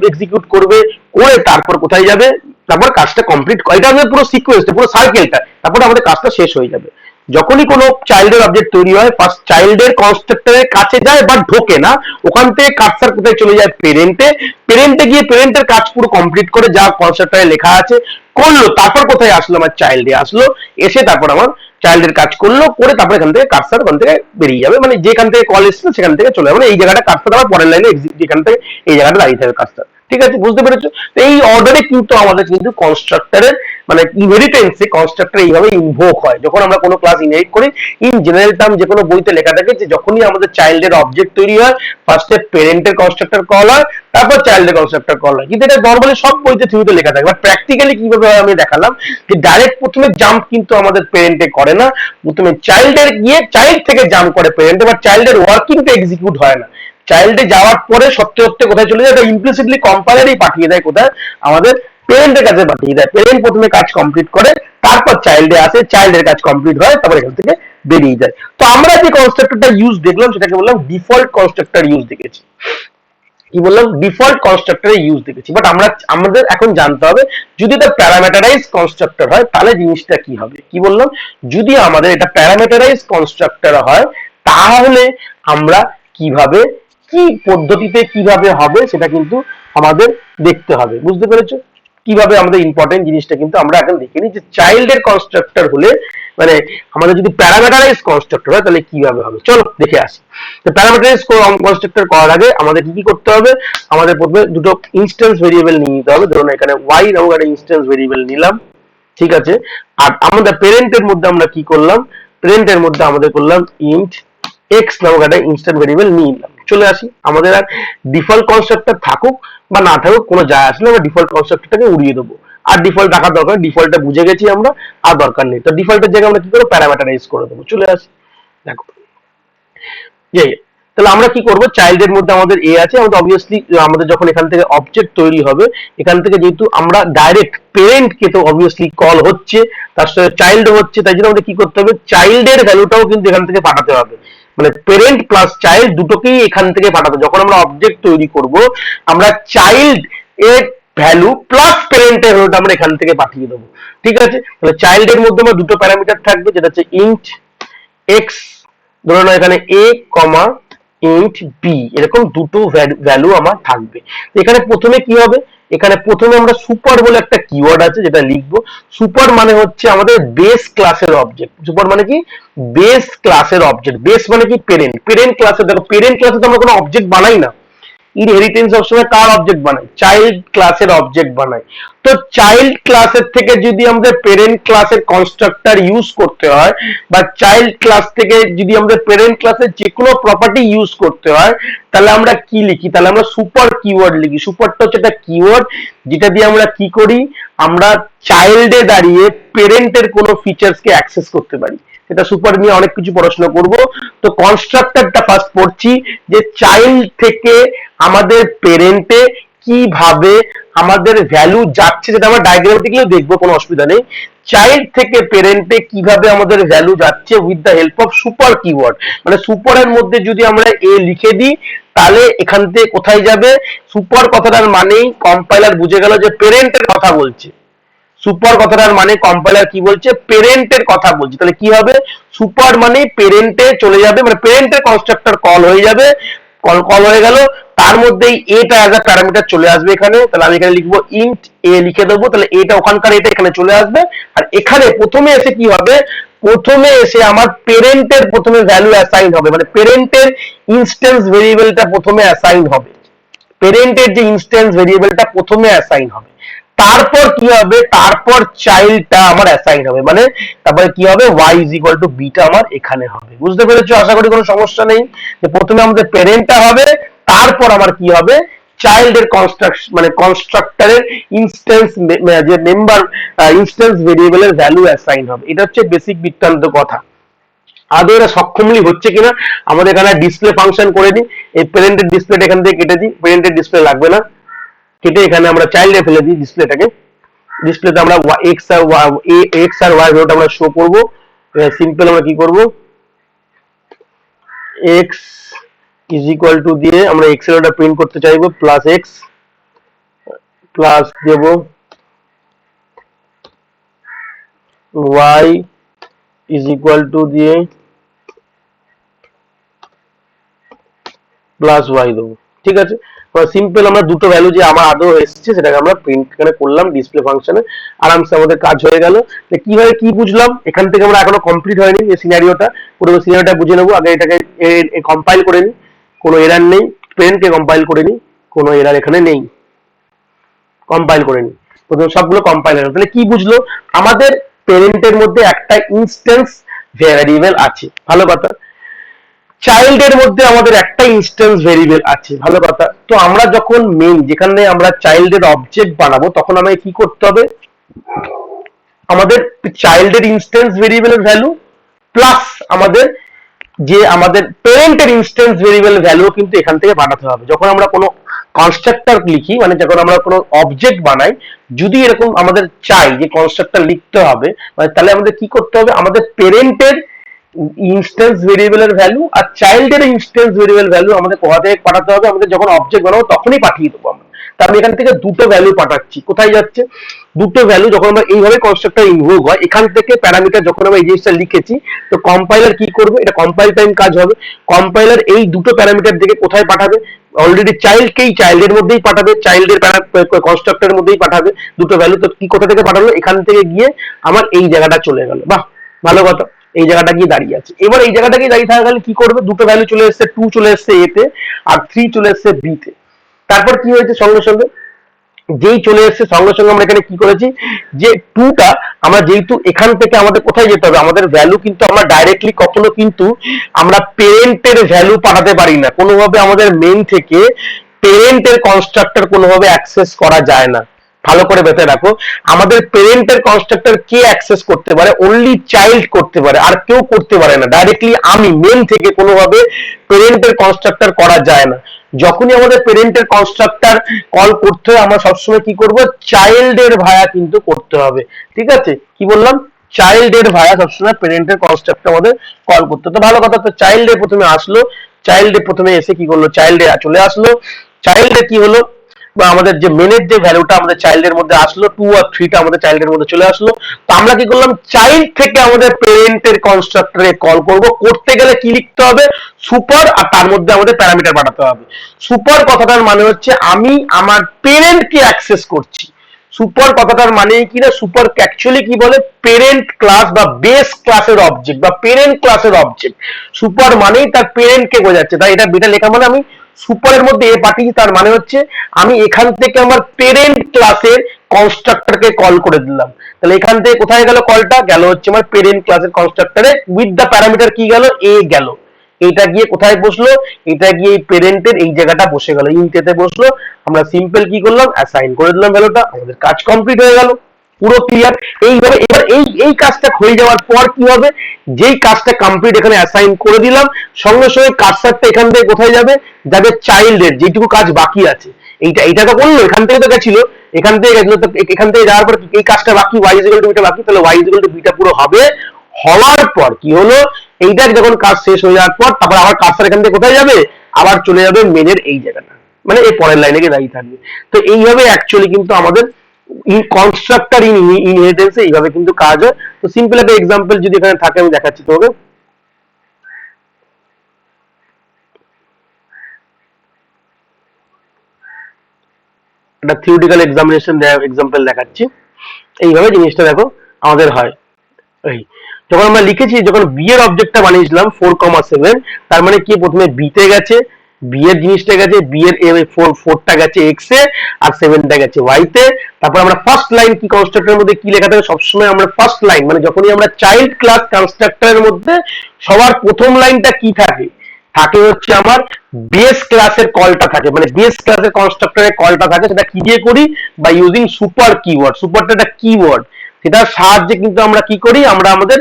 এক্সিকিউট করবে, করে তারপর কোথায় যাবে, তারপর কাজটা কমপ্লিট। এটা আমাদের পুরো সিকোয়েন্সটা, পুরো সার্কেলটা, তারপর আমাদের কাজটা শেষ হয়ে যাবে। যখনই কোনো চাইল্ডের অবজেক্ট তৈরি হয়, ফার্স্ট চাইল্ডের কনস্ট্রাক্টরের কাছে যায় বাট ঢোকে না, ওখান থেকে কার্সার কোথায় চলে যায়, পেরেন্টে, পেরেন্টে গিয়ে পেরেন্টের কাজ পুরো কমপ্লিট করে যা কনস্ট্রাক্টরে লেখা আছে করলো, তারপর কোথায় আসলো, আমার চাইল্ডে আসলো, এসে তারপর আমার চাইল্ডের কাজ করলো, করে তারপর এখান থেকে কার্সার ওখান থেকে বেরিয়ে যাবে, মানে যেখান থেকে কল এসেছিল সেখান থেকে চলে যাবে, মানে এই জায়গাটা কার্সার আবার পরের লাইনে যেখান থেকে এই জায়গাটা দাঁড়িয়ে থাকবে কার্সার। ঠিক আছে, বুঝতে পেরেছো? এই অর্ডারে কিন্তু আমাদের কিন্তু কনস্ট্রাক্টরের মানে ইনহেরিটেন্সে কনস্ট্রাক্টর এইভাবে ইনভোক হয় যখন আমরা কোনো ক্লাস ইনহেরিট করি। ইন জেনারেল টার্ম যে কোনো বইতে লেখা থাকে যে যখনই আমাদের চাইল্ডের অবজেক্ট তৈরি হয়, ফার্স্টে পেরেন্টের কনস্ট্রাক্টর কল হয়, তারপর চাইল্ডের কনস্ট্রাক্টর কল হয়। কিন্তু এটা নর্মালি সব বইতে থিওরিতে লেখা থাকে, বাট প্র্যাকটিক্যালি কিভাবে হয় আমি দেখালাম যে ডাইরেক্ট প্রথমে জাম্প কিন্তু আমাদের পেরেন্টে করে না, প্রথমে চাইল্ডের গিয়ে চাইল্ড থেকে জাম্প করে পেরেন্টে, বাট চাইল্ডের ওয়ার্কিংটা এক্সিকিউট হয় না। চাইল্ডে যাওয়ার পরে সত্যি সত্যি কোথায় চলে যায়, এটা ইমপ্লিসিটলি কম্পাইলারই পাঠিয়ে দেয় কোথায়, আমাদের পেরেন্টের কাছে পাঠিয়ে দেয়। পেরেন্ট প্রথমে কাজ কমপ্লিট করে, তারপর চাইল্ডে আসে, চাইল্ডের কাজ কমপ্লিট হয়, তারপর এখান থেকে বেরিয়ে যায়। তো আমরা যে কনস্ট্রাক্টরটা ইউজ দেখলাম সেটাকে বললাম ডিফল্ট কনস্ট্রাক্টর ইউজ দেখেছি। কি বললাম, ডিফল্ট কনস্ট্রাক্টরের ইউজ দেখেছি, বাট আমাদের এখন জানতে হবে যদি এটা প্যারামিটারাইজ কনস্ট্রাক্টর হয় তাহলে জিনিসটা কি হবে। কি বললাম, যদি আমাদের এটা প্যারামিটারাইজ কনস্ট্রাক্টর হয় তাহলে আমরা কিভাবে, কি পদ্ধতিতে কিভাবে হবে সেটা কিন্তু আমাদের দেখতে হবে। বুঝতে পেরেছো কিভাবে আমাদের ইম্পর্টেন্ট জিনিসটা কিন্তু আমরা এখন দেখে নিই যে চাইল্ডের কনস্ট্রাক্টর হলে মানে আমাদের যদি প্যারামিটারাইজ কনস্ট্রাক্টর হয় তাহলে কিভাবে হবে, চলো দেখে আসি। তো প্যারামিটারাইজ কনস্ট্রাক্টর করার আগে আমাদের কি কি করতে হবে, আমাদের প্রথমে দুটো ইনস্ট্যান্স ভেরিয়েবল নিয়ে নিতে হবে। ধরুন এখানে y নামক একটা ইনস্ট্যান্স ভেরিয়েবল নিলাম, ঠিক আছে। আর আমাদের পেরেন্টের মধ্যে আমরা কি করলাম, পেরেন্টের মধ্যে আমাদের করলাম ইন্ট x নামক একটা ইনস্ট্যান্ট ভেরিয়েবল নিয়ে নিলাম। চলে আসি, আমাদের আর ডিফল্ট কনস্ট্রাক্টর থাকুক বা না থাকুক কোনো যায় আসলে, আমরা ডিফল্ট কনস্ট্রাক্টরটাকে উড়িয়ে দেবো। আর ডিফল্ট রাখার দরকার, ডিফল্টটা বুঝে গেছি আমরা, আর দরকার নেই। তো ডিফল্টের জায়গায় আমরা কি করবো, প্যারামিটারাইজ করে দেবো। চলে আসি, দেখো তাহলে আমরা কি করব, চাইল্ডের মধ্যে আমাদের এ আছে, আমাদের অবভিয়াসলি আমাদের যখন এখান থেকে অবজেক্ট তৈরি হবে, এখান থেকে যেহেতু আমরা ডাইরেক্ট পেরেন্ট কে তো অবভিয়াসলি কল হচ্ছে, তার সাথে চাইল্ড হচ্ছে, তাই জন্য আমাদের কি করতে হবে, চাইল্ডের ভ্যালুটাও কিন্তু এখান থেকে পাঠাতে হবে, মানে পেরেন্ট প্লাস চাইল্ড দুটোকেই এখান থেকে পাঠাতে। যখন আমরা অবজেক্ট তৈরি করব আমরা চাইল্ড এর ভ্যালু প্লাস পেরেন্টের ভ্যালুটা আমরা এখান থেকে পাঠিয়ে দেবো। ঠিক আছে, তাহলে চাইল্ডের মধ্যে আমার দুটো প্যারামিটার থাকবে, যেটা হচ্ছে ইন্ট এক্স, ধরুন এখানে a, ইন্ট বি, এরকম দুটো ভ্যালু আমার থাকবে। এখানে প্রথমে কি হবে, এখানে প্রথমে আমরা সুপার বলে একটা কিওয়ার্ড আছে যেটা লিখবো। সুপার মানে হচ্ছে আমাদের বেস ক্লাসের অবজেক্ট। সুপার মানে কি, বেস ক্লাসের অবজেক্ট। বেস মানে কি, পেরেন্ট। পেরেন্ট ক্লাসে দেখো, পেরেন্ট ক্লাসে তো আমরা কোনো অবজেক্ট বানাই না। ইনহেরিটেন্স সবসময় কার অবজেক্ট বানাই, চাইল্ড ক্লাসের অবজেক্ট বানাই। তো চাইল্ড ক্লাসের থেকে যদি আমাদের পেরেন্ট ক্লাসের কনস্ট্রাক্টর ইউজ করতে হয়, বা চাইল্ড ক্লাস থেকে যদি আমাদের পেরেন্ট ক্লাসের যে কোনো প্রপার্টি ইউজ করতে হয়, তাহলে আমরা কি লিখি, তাহলে আমরা সুপার কিওয়ার্ড লিখি। সুপারটা হচ্ছে একটা কিওয়ার্ড যেটা দিয়ে আমরা কি করি, আমরা চাইল্ডে দাঁড়িয়ে পেরেন্টের কোনো ফিচার্স কে অ্যাক্সেস করতে পারি। এটা সুপার নিয়ে অনেক কিছু পড়াশোনা করব। তো কনস্ট্রাক্টরটা ফার্স্ট পড়ছি, যে চাইল্ড থেকে আমাদের পেরেন্টে কিভাবে আমাদের ভ্যালু যাচ্ছে, যেটা আমরা ডায়াগ্রামেটিক্যালি দেখবো, কোনো অসুবিধা নেই। চাইল্ড থেকে পেরেন্টে কিভাবে আমাদের ভ্যালু যাচ্ছে with the help of super keyword. মানে সুপারের মধ্যে যদি আমরা এ লিখে দিই, তাহলে এখান থেকে কোথায় যাবে, সুপার কথাটার মানেই কম্পাইলার বুঝে গেল যে পেরেন্টের কথা বলছে। সুপার কথাটার মানে কম্পাইলার কি বলছে, পেরেন্টের কথা বলছে। তাহলে কি হবে, সুপার মানে পেরেন্টে চলে যাবে, মানে পেরেন্টের কনস্ট্রাক্টর কল হয়ে যাবে। কল হয়ে গেল, তার মধ্যেই এটা অ্যাজ আ প্যারামিটার চলে আসবে এখানে। তাহলে আমি এখানে লিখবো ইন্ট এ লিখে দেবো, তাহলে এটা ওখানকার এটা এখানে চলে আসবে। আর এখানে প্রথমে এসে কি হবে, প্রথমে এসে আমার পেরেন্টের প্রথমে ভ্যালু অ্যাসাইন হবে, মানে পেরেন্টের ইনস্ট্যান্স ভেরিয়েবলটা প্রথমে অ্যাসাইন হবে। পেরেন্টের যে ইনস্ট্যান্স ভেরিয়েবলটা প্রথমে অ্যাসাইন হবে, তারপর কি হবে, তারপর চাইল্ডটা আমার অ্যাসাইন হবে। মানে তারপরে কি হবে, y is equal two beta আমার এখানে হবে। বুঝতে পেরেছো? আশা করি কোনো সমস্যা নেই। যে প্রথমে আমাদের পেরেন্টটা হবে, তারপর আমার কি হবে, চাইল্ডের কনস্ট্রাকশন মানে কনস্ট্রাক্টরের ইনস্ট্যান্স যে মেম্বার ইনস্ট্যান্স ভেরিয়েবলের ভ্যালু অ্যাসাইন হবে। এটা হচ্ছে বেসিক বৃত্তান্ত কথা। আদৌ এটা সক্ষমলি হচ্ছে কিনা, আমাদের এখানে ডিসপ্লে ফাংশন করে দিই। এই পেরেন্টের ডিসপ্লেটা এখান থেকে কেটে দিই, পেরেন্টের ডিসপ্লে লাগবে না, কেটে এখানে আমরা চাইল্ডে ফেলে দিই ডিসপ্লেটাকে। ডিসপ্লেতে আমরা এক্স আর ওয়াই ভ্যালুটা আমরা শো করবো। সিম্পল আমরা কি করব, এক্স ইজ ইকুয়াল টু দিয়ে আমরা এক্স এর প্রিন্ট করতে চাইবো, প্লাস এক্স প্লাস দেব ওয়াই ইজ ইকুয়াল টু দিয়ে প্লাস ওয়াই দেবো। ঠিক আছে, সিম্পল আমরা দুটো ভ্যালু যে আমার আদৌ এসেছে সেটাকে আমরা প্রিন্ট এখানে করলাম ডিসপ্লে ফাংশনে। আরামসে আমাদের কাজ হয়ে গেল। কিভাবে কি বুঝলাম, এখান থেকে আমরা এখনো কমপ্লিট হয়নি এই সিনারিওটা, পুরো সিনারিওটা বুঝে নেবো। আগে এটাকে কম্পাইল করে নিই, কোনো এরার নেই। পেরেন্টকে কম্পাইল করে নিই, কোনো এরার এখানে নেই। কম্পাইল করে নিই, প্রথম সবগুলো কম্পাইল হলো। তাহলে কি বুঝলো, আমাদের পেরেন্টের মধ্যে একটা ইনস্ট্যান্স ভ্যারিয়েবল আছে, ভালো কথা। চাইল্ডের মধ্যে আমাদের একটা ইনস্ট্যান্স ভেরিয়েবল আছে, ভালো কথা। তো আমরা যখন মেইন যেখানে আমরা চাইল্ডের অবজেক্ট বানাবো, তখন আমাকে কি করতে হবে, আমাদের চাইল্ডের ইনস্ট্যান্স ভেরিয়েবলের ভ্যালু প্লাস আমাদের যে আমাদের পেরেন্টের ইনস্ট্যান্স ভেরিয়েবল ভ্যালু কিন্তু এখান থেকে পাঠাতে হবে। যখন আমরা কোনো কনস্ট্রাক্টর লিখি, মানে যখন আমরা কোনো অবজেক্ট বানাই, যদি এরকম আমাদের চাই যে কনস্ট্রাক্টর লিখতে হবে, মানে তাহলে আমাদের কি করতে হবে, আমাদের পেরেন্টের ইনস্ট্যান্স ভেরিয়েবলের ভ্যালু আর চাইল্ডের ইনস্ট্যান্স ভেরিয়েবল ভ্যালু আমাদের কোথা থেকে পাঠাতে হবে, আমাদের যখন অবজেক্ট বানাবো তখনই পাঠিয়ে দেবো আমরা। তার আমি এখান থেকে দুটো ভ্যালু পাঠাচ্ছি, কোথায় যাচ্ছে, দুটো ভ্যালু যখন আমরা এইভাবে কনস্ট্রাক্টর ইনভোক হয়, এখান থেকে প্যারামিটার যখন আমরা এই জিনিসটা লিখেছি, তো কম্পাইলার কি করবে, এটা কম্পাইল টাইম কাজ হবে। কম্পাইলার এই দুটো প্যারামিটার থেকে কোথায় পাঠাবে, অলরেডি চাইল্ডকেই চাইল্ডের মধ্যেই পাঠাবে, চাইল্ডের কনস্ট্রাক্টরের মধ্যেই পাঠাবে দুটো ভ্যালু। তো কি কোথা থেকে পাঠালো, এখান থেকে গিয়ে আমার এই জায়গাটা চলে গেল। বাহ, ভালো কথা, এই জায়গাটা গিয়ে দাঁড়িয়ে আছে। এবার এই জায়গাটা গিয়ে দাঁড়িয়ে থাকা গেলে কি করবে, দুটো ভ্যালু চলে এসছে, 2 চলে এসছে এ তে আর 3 চলে এসছে বি তে। তারপর কি হয়েছে, সঙ্গে সঙ্গে যেই চলে এসছে সঙ্গে সঙ্গে আমরা এখানে কি করেছি, যে 2টা আমরা যেহেতু এখান থেকে আমাদের কোথায় যেতে হবে, আমাদের ভ্যালু কিন্তু আমরা ডাইরেক্টলি কখনো কিন্তু আমরা পেরেন্টের ভ্যালু পাঠাতে পারি না কোনোভাবে। আমাদের মেইন থেকে পেরেন্টের কনস্ট্রাক্টর কোনোভাবে অ্যাক্সেস করা যায় না। ভালো করে বেঁধে রাখো, আমাদের পেরেন্টের কনস্ট্রাক্টর কে অ্যাক্সেস করতে পারে, অনলি চাইল্ড করতে পারে, আর কেউ করতে পারে না। ডাইরেক্টলি আমি মেইন থেকে কোনোভাবে পেরেন্টের কনস্ট্রাক্টর করা যায় না। যখনই আমাদের পেরেন্টের কনস্ট্রাক্টর কল করতে হয়, আমরা সবসময় কি করব, চাইল্ডের ভায়া কিন্তু করতে হবে। ঠিক আছে, কি বললাম, চাইল্ডের ভায়া সবসময় পেরেন্টের কনস্ট্রাক্টর আমাদের কল করতে। তো ভালো কথা, তো চাইল্ডে প্রথমে আসলো, চাইল্ডে প্রথমে এসে কি করলো, চাইল্ডে চলে আসলো। চাইল্ডে কি হলো, বা আমাদের যে মেনের যে ভ্যালুটা আমাদের চাইল্ডের মধ্যে আসলো 2 আর 3 টা আমাদের চাইল্ডের মধ্যে চলে আসলো। তো আমরা কি করলাম, চাইল্ড থেকে আমাদের পেরেন্টের কনস্ট্রাক্টরে কল করব, করতে গেলে কি লিখতে হবে, সুপার, আর তার মধ্যে আমাদের প্যারামিটার পাঠাতে হবে। সুপার কথাটার মানে হচ্ছে আমি আমার পেরেন্টকে অ্যাক্সেস করছি। সুপার কথাটার মানে কি না, সুপার অ্যাকচুয়ালি কি বলে, পেরেন্ট ক্লাস বা বেস ক্লাসের অবজেক্ট বা পেরেন্ট ক্লাসের অবজেক্ট। সুপার মানেই তার পেরেন্ট কে বোঝাচ্ছে, তাই এটা বিটা লেখা মানে আমি সুপারের মধ্যে এ পাঠিয়েছি, তার মানে হচ্ছে আমি এখান থেকে আমার পেরেন্ট ক্লাসের কনস্ট্রাক্টরকে কল করে দিলাম। তাহলে এখান থেকে কোথায় গেল, কলটা গেল হচ্ছে আমার পেরেন্ট ক্লাসের কনস্ট্রাক্টরে, উইথ দা প্যারামিটার কি গেল, এ গেল। এটা গিয়ে কোথায় বসলো, এটা গিয়ে এই পেরেন্টের এই জায়গাটা বসে গেল, ইন্টেতে বসলো। আমরা সিম্পল কি করলাম, অ্যাসাইন করে দিলাম ভ্যালুটা, আমাদের কাজ কমপ্লিট হয়ে গেল, পুরো ক্লিয়ার। এইভাবে এবার এই কাজটা হয়ে যাওয়ার পর কি হবে, যেই কাজটা কমপ্লিট এখানে অ্যাসাইন করে দিলাম, সঙ্গে সঙ্গে কাজটা এখান থেকে কোথায় যাবে, যাবে চাইল্ডের যেটুকু কাজ বাকি আছে। এইটা তো করলো, এখান থেকে তো গেছিল, এখান থেকে গেছিল, তো এখান থেকে যাওয়ার পর এই কাজটা বাকি, y ইকুয়াল টু বিটা বাকি, তাহলে y ইকুয়াল টু বিটা পুরো হবে। হওয়ার পর কি হলো, এইটার যখন কাজ শেষ হয়ে যাওয়ার পর তারপর আবার কাজটা এখান থেকে কোথায় যাবে, আবার চলে যাবে মেনের এই জায়গাটা, মানে এই পরের লাইনে গিয়ে দাঁড়িয়ে থাকবে। তো এইভাবে অ্যাকচুয়ালি কিন্তু আমাদের কনস্ট্রাক্টর ইনহেরিটেন্সে এইভাবে কিন্তু কাজ হয়। তো সিম্পল একটা এক্সাম্পল যদি এখানে থাকে আমি দেখাচ্ছি তোমাকে। একটা থিওরিটিক্যাল এক্সাম্পল দেখাচ্ছি। এইভাবে জিনিসটা দেখো আমাদের হয়। এই যখন আমরা লিখেছি, যখন বি এর অবজেক্টটা বানিয়েছিলাম 4,7, তার মানে কি, প্রথমে বি তে গেছে, বি এর জিনিসটা গেছে, বি এর 4টা গেছে এক্স এ, আর 7টা গেছে ওয়াই তে। তারপর আমরা ফার্স্ট লাইন কি, কনস্ট্রাক্টরের মধ্যে কি লেখা থাকে, সবসময় আমরা ফার্স্ট লাইন, মানে যখনই আমরা চাইল্ড ক্লাস কনস্ট্রাক্টরের মধ্যে সবার প্রথম লাইনটা কি থাকে, থাকে হচ্ছে আমার বেস ক্লাসের কলটা থাকে, মানে বেস ক্লাসের কনস্ট্রাক্টরের কলটা থাকে। সেটা কি দিয়ে করি, বা ইউজিং সুপার কিওয়ার্ড। সুপারটা একটা কিওয়ার্ড, সেটার সাহায্যে কিন্তু আমরা কি করি, আমরা আমাদের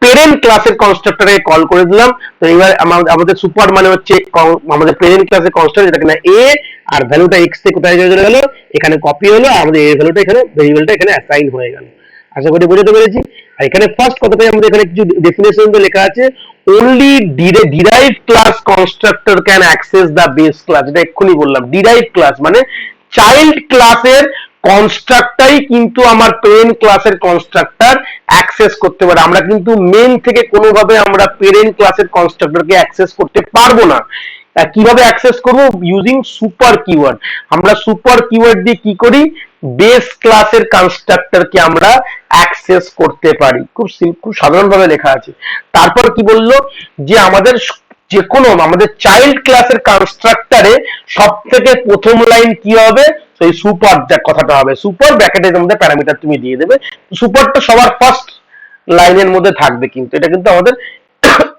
পেরেন্ট ক্লাসের কনস্ট্রাক্টরে কল করে দিলাম। তো এবার আমাদের সুপার মানে হচ্ছে আমাদের পেরেন্ট ক্লাসের কনস্ট্রাক্টর, যেটা কিনা এ, আর ভ্যালুটা এক্স এ কোথায় চলে গেল, এখানে কপি হলো, আর আমাদের এ ভ্যালুটা এখানে, ভেরিয়েবলটা এখানে অ্যাসাইন হয়ে গেল। আশা করি বুঝতে পেরেছি। আর এখানে ফার্স্ট কথাটাই আমাদের এখানে কিছু ডেফিনেশন লেখা আছে, only derive class constructor can access the base class. এটা এক্ষুনি বললাম, ডিরাইভ ক্লাস মানে চাইল্ড ক্লাসের কনস্ট্রাক্টরই কিন্তু আমার পেরেন্ট ক্লাসের কনস্ট্রাক্টর অ্যাক্সেস করতে পারে। আমরা কিন্তু মেন থেকে কোনোভাবে আমরা পেরেন্ট ক্লাসের কনস্ট্রাক্টরকে অ্যাক্সেস করতে পারবো না। কিভাবে অ্যাক্সেস করবো, ইউজিং সুপার কিওয়ার্ড। আমরা সুপার কিওয়ার্ড দিয়ে কি করি, বেস ক্লাসের কনস্ট্রাক্টরকে আমরা অ্যাক্সেস করতে পারি। খুব সাধারণ ভাবে লেখা আছে। তারপর কি বললো, যে আমাদের যে কোনো আমাদের চাইল্ড ক্লাসের কনস্ট্রাক্টরে সব থেকে প্রথম লাইন কি হবে, সেই সুপার যা কথাটা হবে, সুপার ব্র্যাকেটের মধ্যে প্যারামিটার তুমি দিয়ে দেবে। সুপারটা সবার ফার্স্ট লাইনের মধ্যে থাকবে, কিন্তু এটা কিন্তু আমাদের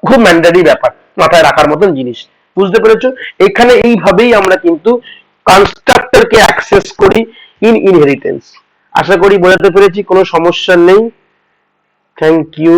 খুব ম্যান্ডেটরি ব্যাপার, মাথায় রাখার মতন জিনিস। বুঝতে পেরেছো? এখানে এইভাবেই আমরা কিন্তু কনস্ট্রাক্টরকে অ্যাক্সেস করি ইন ইনহেরিটেন্স। আশা করি বোঝাতে পেরেছি, কোনো সমস্যা নেই। Thank you.